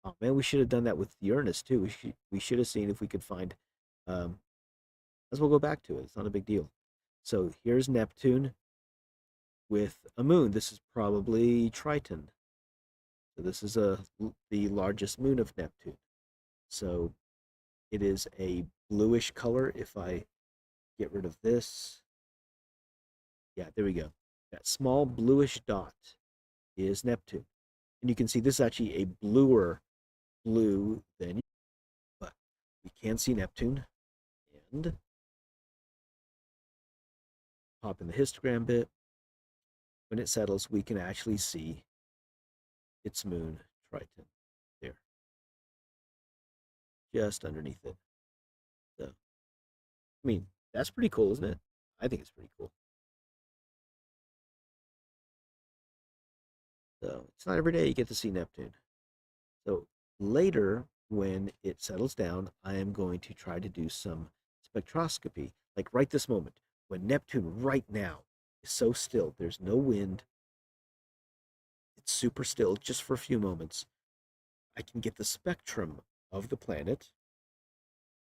Oh man, we should have done that with Uranus too. We should have seen if we could find as we'll go back to it. It's not a big deal. So here's Neptune with a moon. This is probably Triton. So this is the largest moon of Neptune. So it is a bluish color. If I get rid of this, yeah, there we go. That small bluish dot is Neptune. And you can see this is actually a bluer blue than, but we can see Neptune. And pop in the histogram bit. When it settles, we can actually see its moon, Triton, there, just underneath it. So, I mean, that's pretty cool, isn't it? I think it's pretty cool. So, it's not every day you get to see Neptune. So, later, when it settles down, I am going to try to do some spectroscopy, like right this moment, when Neptune right now is so still, there's no wind, it's super still just for a few moments. I can get the spectrum of the planet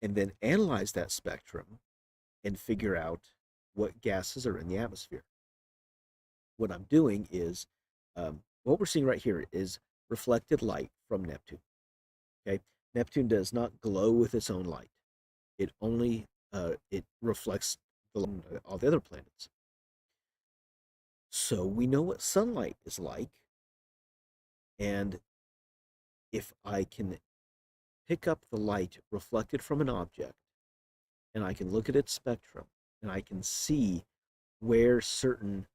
and then analyze that spectrum and figure out what gases are in the atmosphere. What I'm doing is, what we're seeing right here is reflected light from Neptune. Okay, Neptune does not glow with its own light. It only it reflects all the other planets. So we know what sunlight is like, and if I can pick up the light reflected from an object, and I can look at its spectrum, and I can see where certain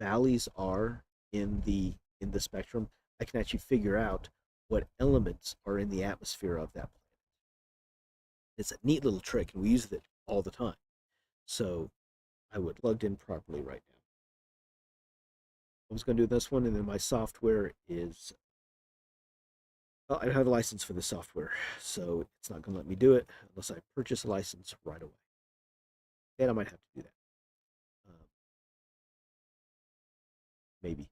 valleys are in the spectrum, I can actually figure out what elements are in the atmosphere of that planet. It's a neat little trick, and we use it all the time. So I would logged in properly right now. I was going to do this one, and then my software is. Well, I don't have a license for the software, so it's not going to let me do it unless I purchase a license right away. And I might have to do that. Maybe.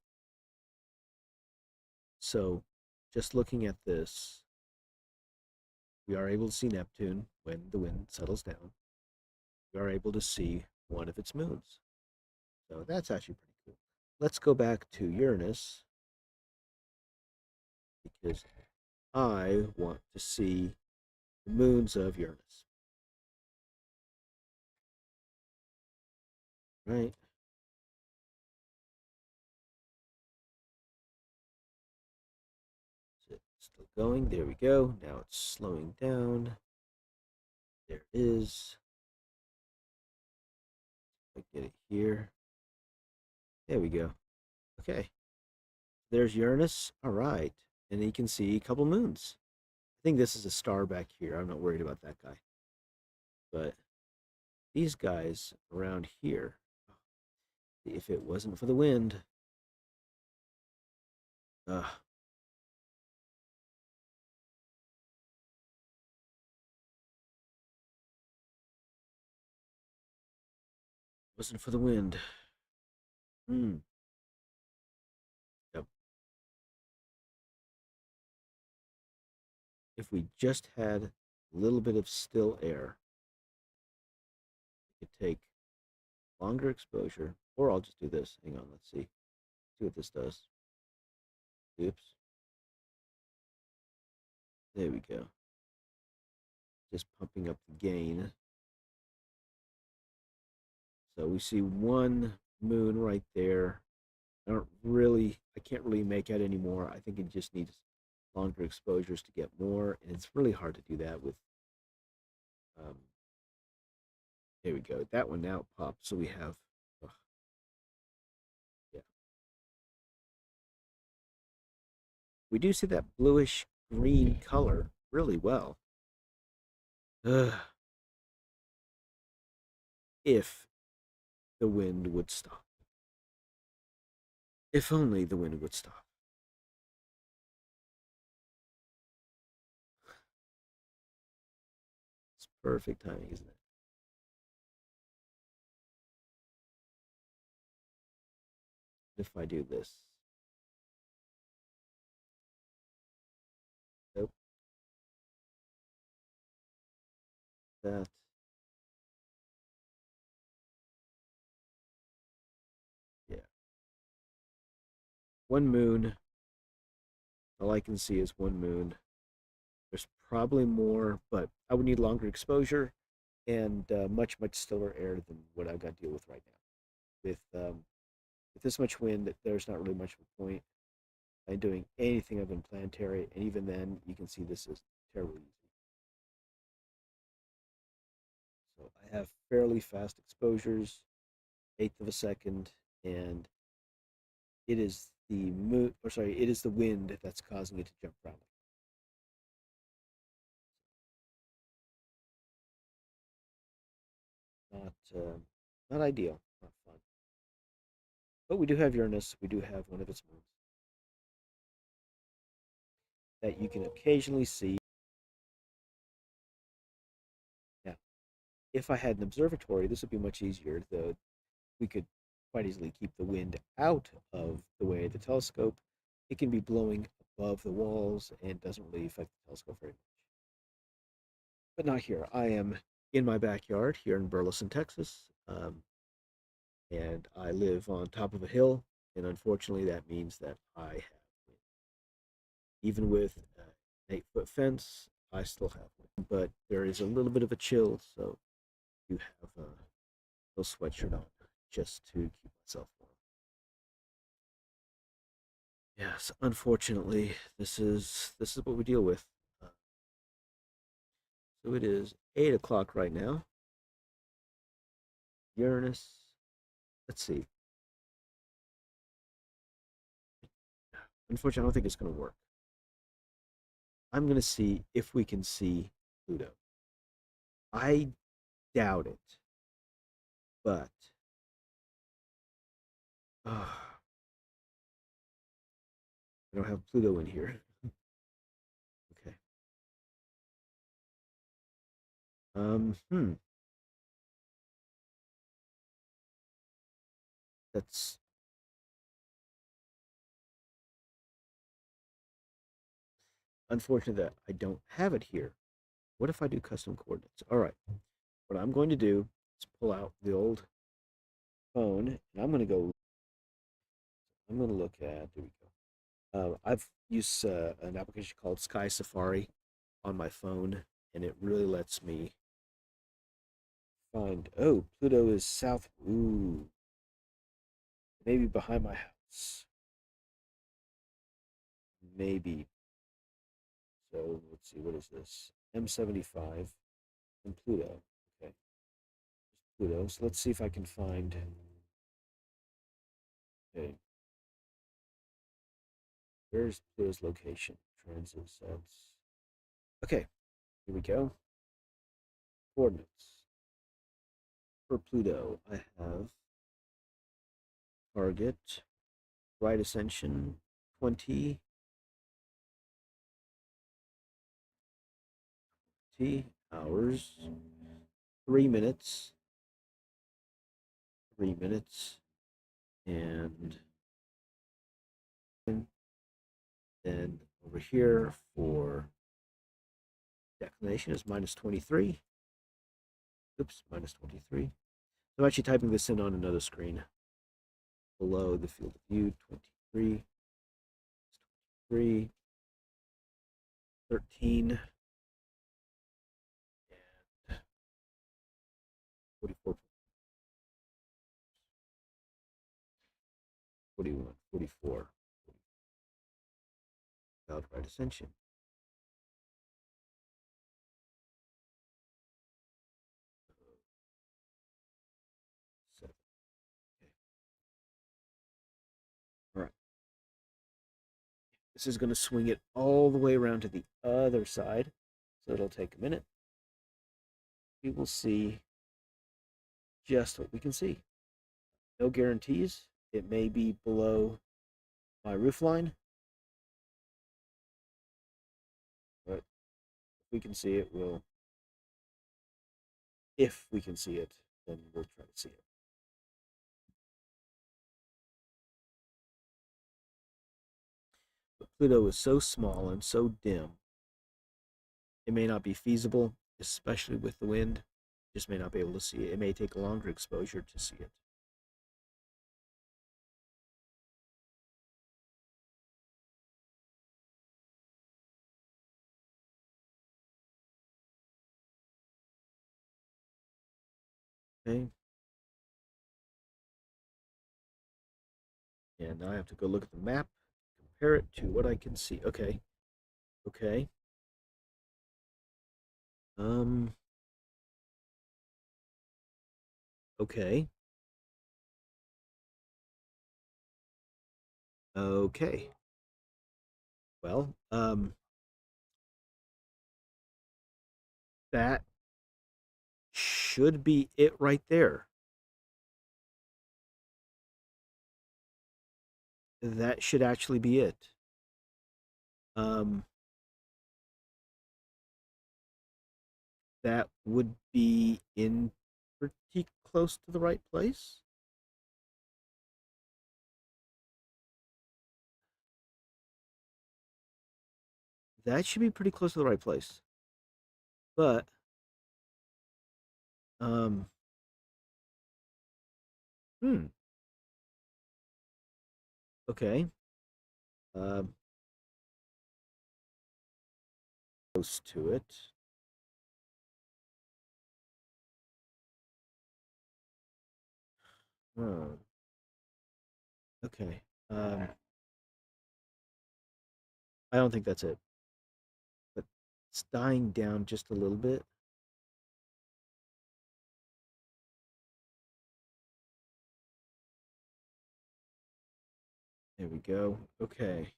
So, just looking at this, we are able to see Neptune when the wind settles down. We are able to see one of its moons. So that's actually pretty cool. Let's go back to Uranus because I want to see the moons of Uranus. Right? Is it still going? There we go. Now it's slowing down. There it is. I get it here. There we go. Okay. There's Uranus. All right. And you can see a couple moons. I think this is a star back here. I'm not worried about that guy. But these guys around here. If it wasn't for the wind. Ugh. Wasn't for the wind. Hmm. Yep. If we just had a little bit of still air, we could take longer exposure, or I'll just do this. Hang on, let's see. See what this does. Oops. There we go. Just pumping up the gain. So we see one moon right there. I can't really make out anymore. I think it just needs longer exposures to get more, and it's really hard to do that with, um, there we go. That one now popped, so we have, ugh, yeah. We do see that bluish green color really well. Ugh. If the wind would stop. If only the wind would stop. It's perfect timing, isn't it? If I do this. Nope. That. Yeah. One moon. All I can see is one moon. There's probably more, but I would need longer exposure and much, much stiller air than what I've got to deal with right now. With this much wind, there's not really much of a point in doing anything other than planetary, and even then, you can see this is terribly easy. So I have fairly fast exposures, eighth of a second, and it is the moon, or sorry, it is the wind that's causing it to jump around. Not, not ideal, not fun. But we do have Uranus. We do have one of its moons that you can occasionally see. Now, if I had an observatory, this would be much easier. We could quite easily keep the wind out of the way of the telescope. It can be blowing above the walls and doesn't really affect the telescope very much. But not here. I am in my backyard here in Burleson, Texas, and I live on top of a hill. And unfortunately, that means that I have wind. Even with an 8-foot fence, I still have wind. But there is a little bit of a chill, so you have a little sweatshirt on just to keep myself warm. Yes, unfortunately, this is what we deal with. Uh, so it is 8 o'clock right now. Uranus. Let's see. Unfortunately, I don't think it's going to work. I'm going to see if we can see Pluto. I doubt it, but I don't have Pluto in here. Okay. Hmm. That's unfortunate that I don't have it here. What if I do custom coordinates? All right. What I'm going to do is pull out the old phone, and I'm going to go. I'm going to look at. There we go. I've used an application called Sky Safari on my phone, and it really lets me find. Oh, Pluto is south. Ooh, maybe behind my house. Maybe. So let's see. What is this? M75 and Pluto. Okay, Pluto. So let's see if I can find. Okay, where's Pluto's location? Transit sets. Okay, here we go. Coordinates for Pluto. I have target, right ascension, 20 hours, 3 minutes, 3 minutes, and then over here for declination is minus 23. Oops, minus 23. I'm actually typing this in on another screen below the field of view. 23, 3, 13, and 44, 41, 44. Cloud right ascension. 7. Okay. All right. This is going to swing it all the way around to the other side. So it'll take a minute. We will see just what we can see. No guarantees. It may be below my roof line, but if we can see it, we'll. If we can see it, then we'll try to see it. But Pluto is so small and so dim, it may not be feasible, especially with the wind. Just may not be able to see it. It may take a longer exposure to see it. Okay. And now I have to go look at the map, compare it to what I can see. Okay. Okay. Um. Okay. Okay. Well, that should be it right there. That should actually be it. Um, that would be in pretty close to the right place. That should be pretty close to the right place. But, um, hmm. Okay. Um, close to it. Oh, okay. I don't think that's it. But it's dying down just a little bit. There we go. Okay.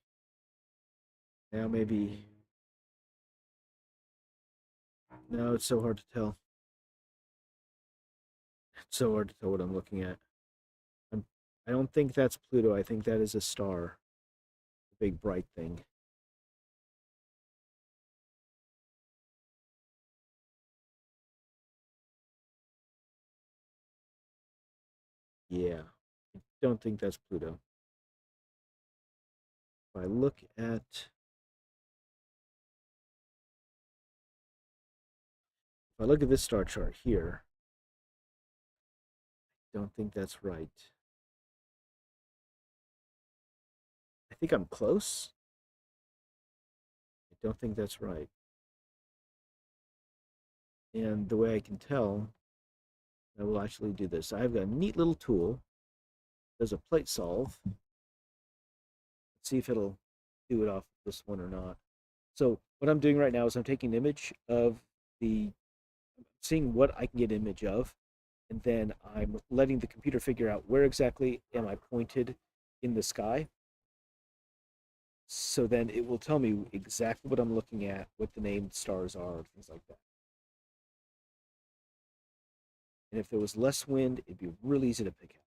Now maybe. No, it's so hard to tell. It's so hard to tell what I'm looking at. I'm, I don't think that's Pluto. I think that is a star. A big bright thing. Yeah. I don't think that's Pluto. If I look at this star chart here, I don't think that's right. I think I'm close. I don't think that's right. And the way I can tell, I will actually do this. I've got a neat little tool. There's a plate solve. Let's see if it'll do it off this one or not. So what I'm doing right now is I'm taking an image of the, seeing what I can get an image of, and then I'm letting the computer figure out where exactly am I pointed in the sky. So then it will tell me exactly what I'm looking at, what the named stars are, things like that. And if there was less wind, it'd be really easy to pick out.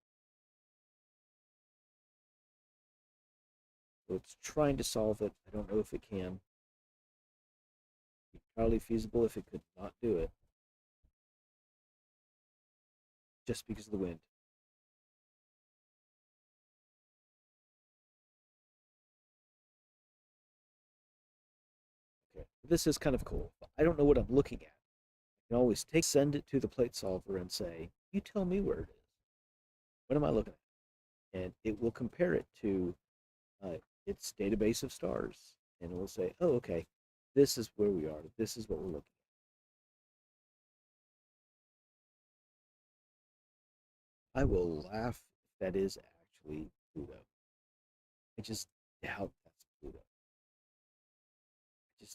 So it's trying to solve it. I don't know if it can. It's entirely feasible if it could not do it, just because of the wind. Okay, this is kind of cool. I don't know what I'm looking at. I can always send it to the plate solver and say, "You tell me where it is. What am I looking at?" And it will compare it to uh, its database of stars, and it will say, "Oh, okay, this is where we are. This is what we're looking at." I will laugh if that is actually Pluto. I just doubt that's Pluto. I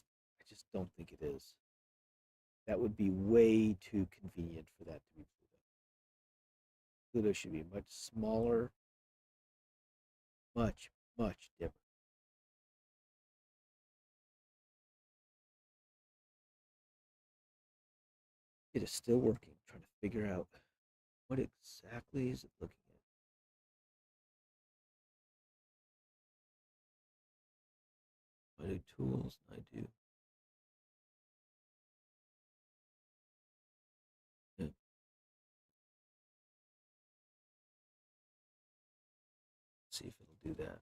just don't think it is. That would be way too convenient for that to be Pluto. Pluto should be much smaller, much, much dimmer. It is still working, trying to figure out what exactly is it looking at. I do tools, I do. Yeah, see if it'll do that.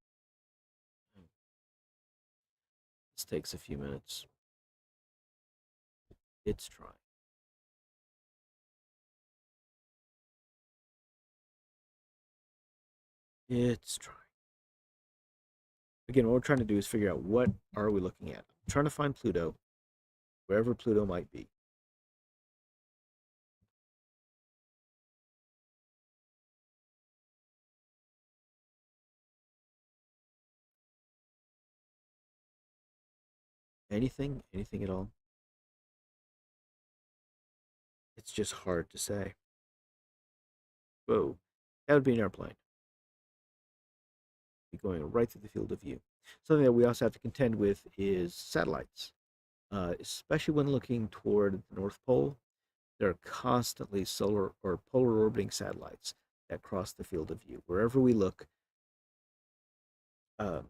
This takes a few minutes. It's trying. It's trying. Again, what we're trying to do is figure out what are we looking at. I'm trying to find Pluto, wherever Pluto might be. Anything at all. It's just hard to say. Whoa, that would be an airplane. Be going right through the field of view. Something that we also have to contend with is satellites, especially when looking toward the North Pole. There are constantly solar or polar orbiting satellites that cross the field of view. Wherever we look, um,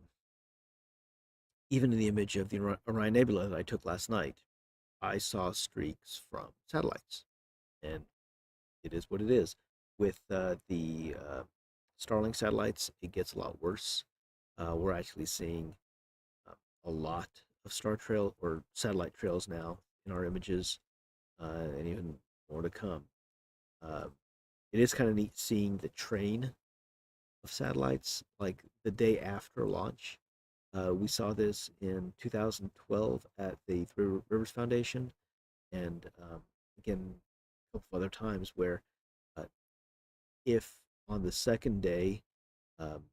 even in the image of the Orion Nebula that I took last night, I saw streaks from satellites, and it is what it is. With the Starlink satellites, it gets a lot worse. We're actually seeing uh, a lot of star trail or satellite trails now in our images, and even more to come. Uh, it is kind of neat seeing the train of satellites like the day after launch. We saw this in 2012 at the Three Rivers Foundation, and again, a couple of other times where uh, if on the second day um,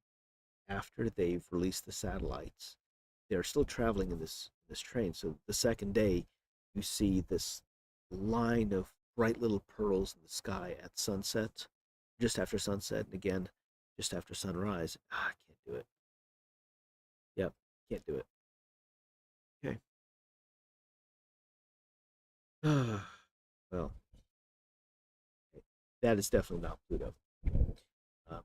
after they've released the satellites, they're still traveling in this train. So the second day, you see this line of bright little pearls in the sky at sunset, just after sunset, and again just after sunrise. I can't do it. Yep, can't do it. Okay. Well, that is definitely not Pluto. Um,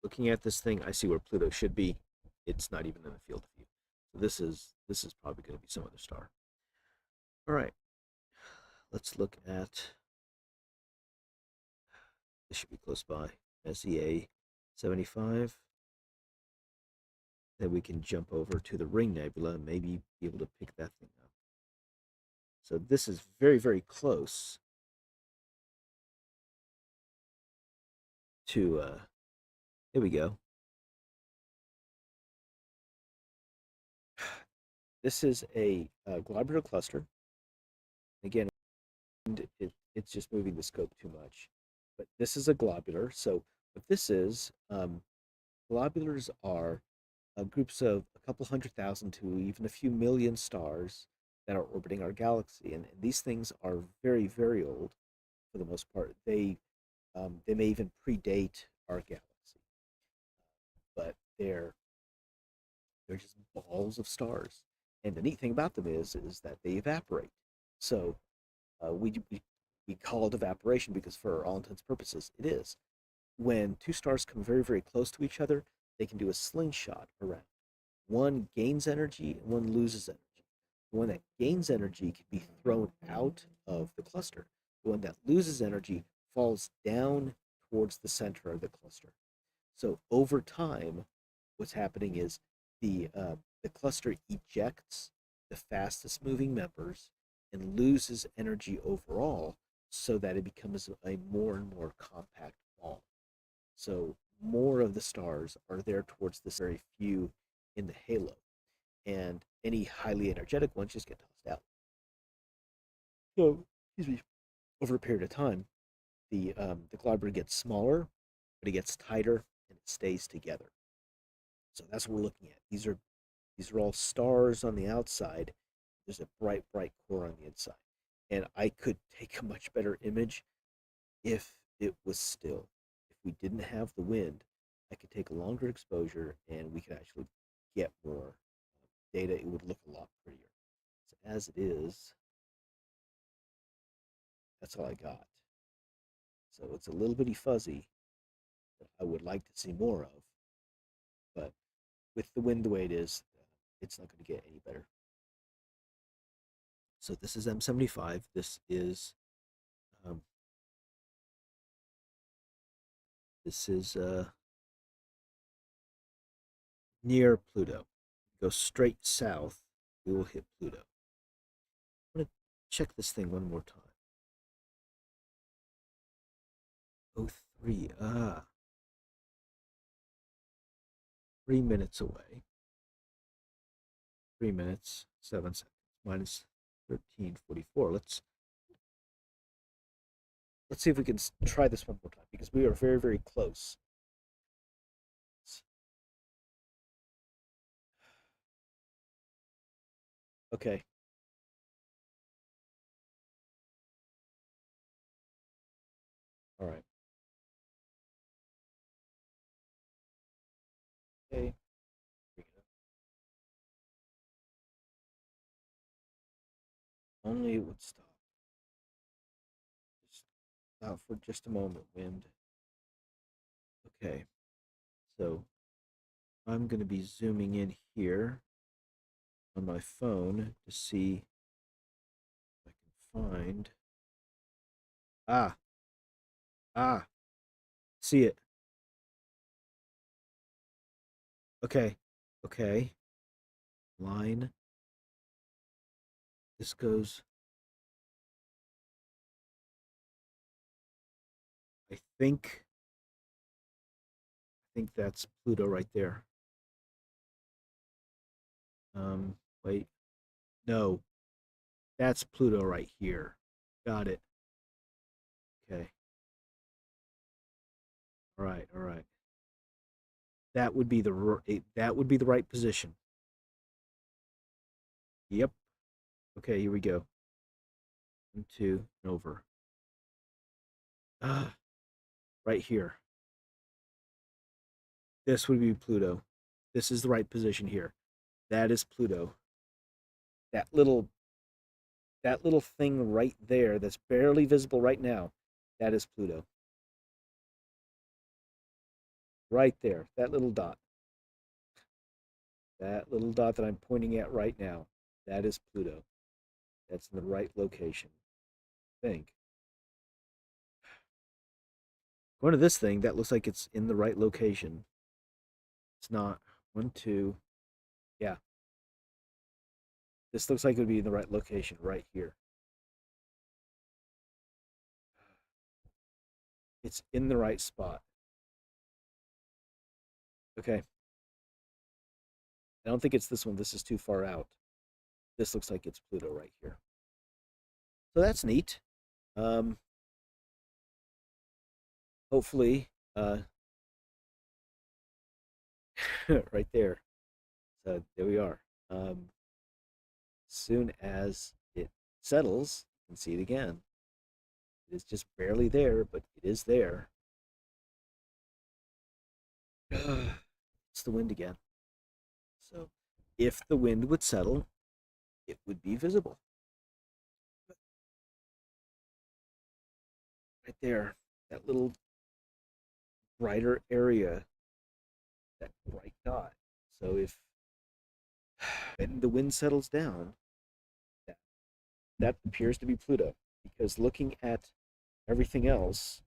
Looking at this thing, I see where Pluto should be. It's not even in the field of view. So this is probably going to be some other star. All right, let's look at. This should be close by. SEA 75. Then we can jump over to the Ring Nebula and maybe be able to pick that thing up. So this is very, very close to. Here we go. This is a globular cluster. Again, it's just moving the scope too much. But this is a globular. So what this is, globulars are groups of a couple 100,000 to even a few million stars that are orbiting our galaxy, and these things are very, very old for the most part. They may even predate our galaxy, but they're just balls of stars. And the neat thing about them is that they evaporate. So we call it evaporation because for all intents and purposes it is. when two stars come very, very close to each other, they can do a slingshot around. One gains energy and one loses energy. The one that gains energy can be thrown out of the cluster. The one that loses energy falls down towards the center of the cluster. So over time, what's happening is the cluster ejects the fastest moving members and loses energy overall, so that it becomes a more and more compact ball. So more of the stars are there towards this, very few in the halo, and any highly energetic ones just get tossed out. So, excuse me, over a period of time, the globular gets smaller, but it gets tighter and it stays together. So that's what we're looking at. These are all stars on the outside. There's a bright, bright core on the inside. And I could take a much better image if it was still. If we didn't have the wind, I could take a longer exposure and we could actually get more data. It would look a lot prettier. So as it is, that's all I got. So it's a little bitty fuzzy that I would like to see more of. But with the wind the way it is, it's not going to get any better. So this is M75. Um, this is near Pluto. Go straight south, we will hit Pluto. I'm going to check this thing one more time. Oh, 03. 3 minutes away. 3 minutes, 7 seconds. Minus 13:44. Let's see if we can try this one more time, because we are very, very close. Okay. All right. Okay. Only it would stop. Just stop for just a moment, wind. Okay. So I'm going to be zooming in here on my phone to see if I can find. Ah, ah, see it. Okay, okay. Line. This goes. I think. I think that's Pluto right there. Wait. No, that's Pluto right here. Got it. Okay. All right. All right. That would be the right position. Yep. Okay. Here we go. 1, 2, and over. Ah, right here. This would be Pluto. This is the right position here. That is Pluto. That little that little thing right there that's barely visible right now, that is Pluto. Right there. That little dot. That little dot that I'm pointing at right now, that is Pluto. That's in the right location. I think. Going to this thing, that looks like it's in the right location. It's not. 1, 2. Yeah. This looks like it would be in the right location right here. It's in the right spot. Okay. I don't think it's this one. This is too far out. This looks like it's Pluto right here. So that's neat. Um, hopefully, right there. So there we are. Soon as it settles, you can see it again. It is just barely there, but it is there. It's the wind again. So if the wind would settle, it would be visible. But right there, that little brighter area, that bright dot. So if when the wind settles down, that, that appears to be Pluto. Because looking at everything else,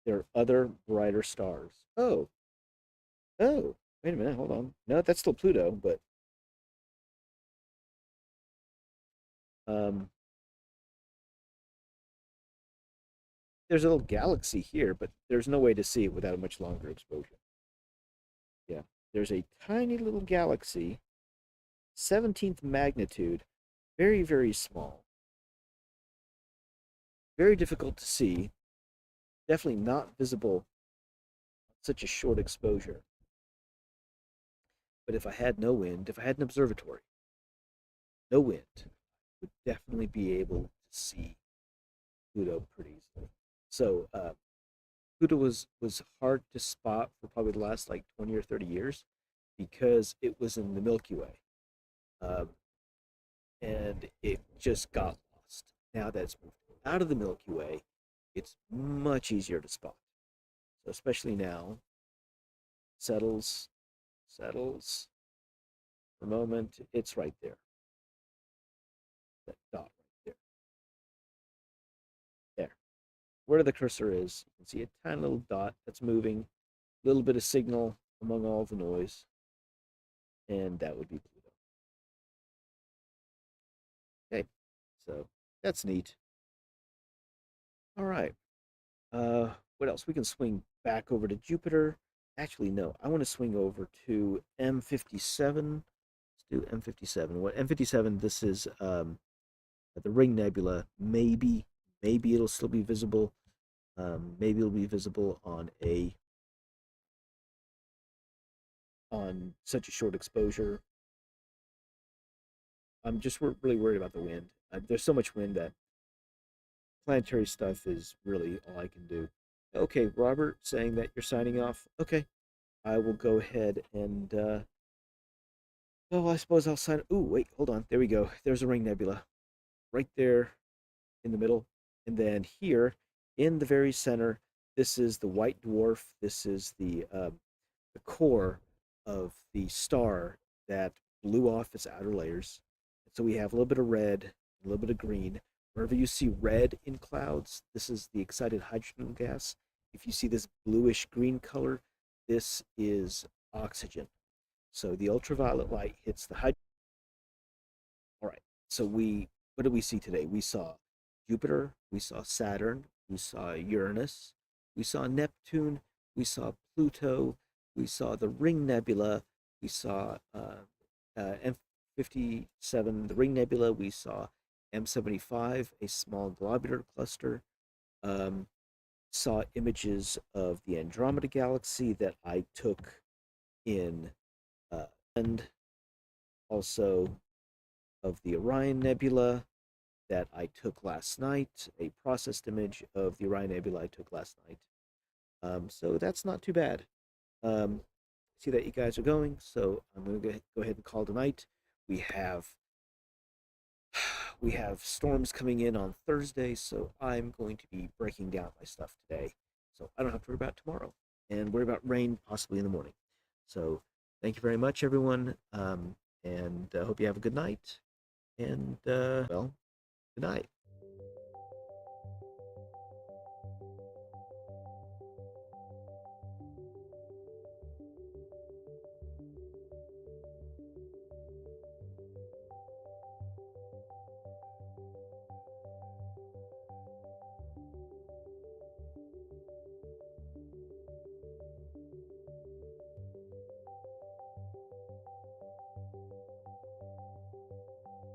there are other brighter stars. Oh, wait a minute, hold on. No, that's still Pluto, but um, there's a little galaxy here, but there's no way to see it without a much longer exposure. Yeah, there's a tiny little galaxy, 17th magnitude, very, very small, very difficult to see, definitely not visible on such a short exposure. But if I had no wind, if I had an observatory, no wind, I would definitely be able to see Pluto pretty easily. So Pluto was hard to spot for probably the last like 20 or 30 years because it was in the Milky Way, um, and it just got lost. Now that it's moved out of the Milky Way, it's much easier to spot. So especially now, settles, settles for a moment. It's right there, that dot right there. There, where the cursor is, you can see a tiny little dot that's moving, a little bit of signal among all the noise, and that would be Pluto. Okay, so that's neat. All right. What else? We can swing back over to Jupiter. Actually, no. I want to swing over to M57. Let's do M57. What M57? This is the Ring Nebula. Maybe it'll still be visible. Maybe it'll be visible on such a short exposure. I'm just really worried about the wind. There's so much wind that planetary stuff is really all I can do. Okay, Robert, saying that you're signing off. Okay, I will go ahead and oh, I suppose I'll sign. Ooh, wait, hold on. There we go. There's a ring nebula right there in the middle, and then here in the very center, this is the white dwarf. This is the core of the star that blew off its outer layers. So we have a little bit of red, a little bit of green. Wherever you see red in clouds, this is the excited hydrogen gas. If you see this bluish green color, this is oxygen. So the ultraviolet light hits the hydrogen. All right. So what did we see today? We saw Jupiter, we saw Saturn, we saw Uranus, we saw Neptune, we saw Pluto, we saw the Ring Nebula, we saw M57, the Ring Nebula, we saw M75, a small globular cluster. Um, saw images of the Andromeda galaxy that I took in, and also of the Orion Nebula that I took last night, a processed image of the Orion Nebula I took last night. So that's not too bad. Um, see that you guys are going, so I'm going to go ahead and call tonight. We have we have storms coming in on Thursday, so I'm going to be breaking down my stuff today, so I don't have to worry about tomorrow and worry about rain possibly in the morning. So thank you very much, everyone, and hope you have a good night. And well, good night.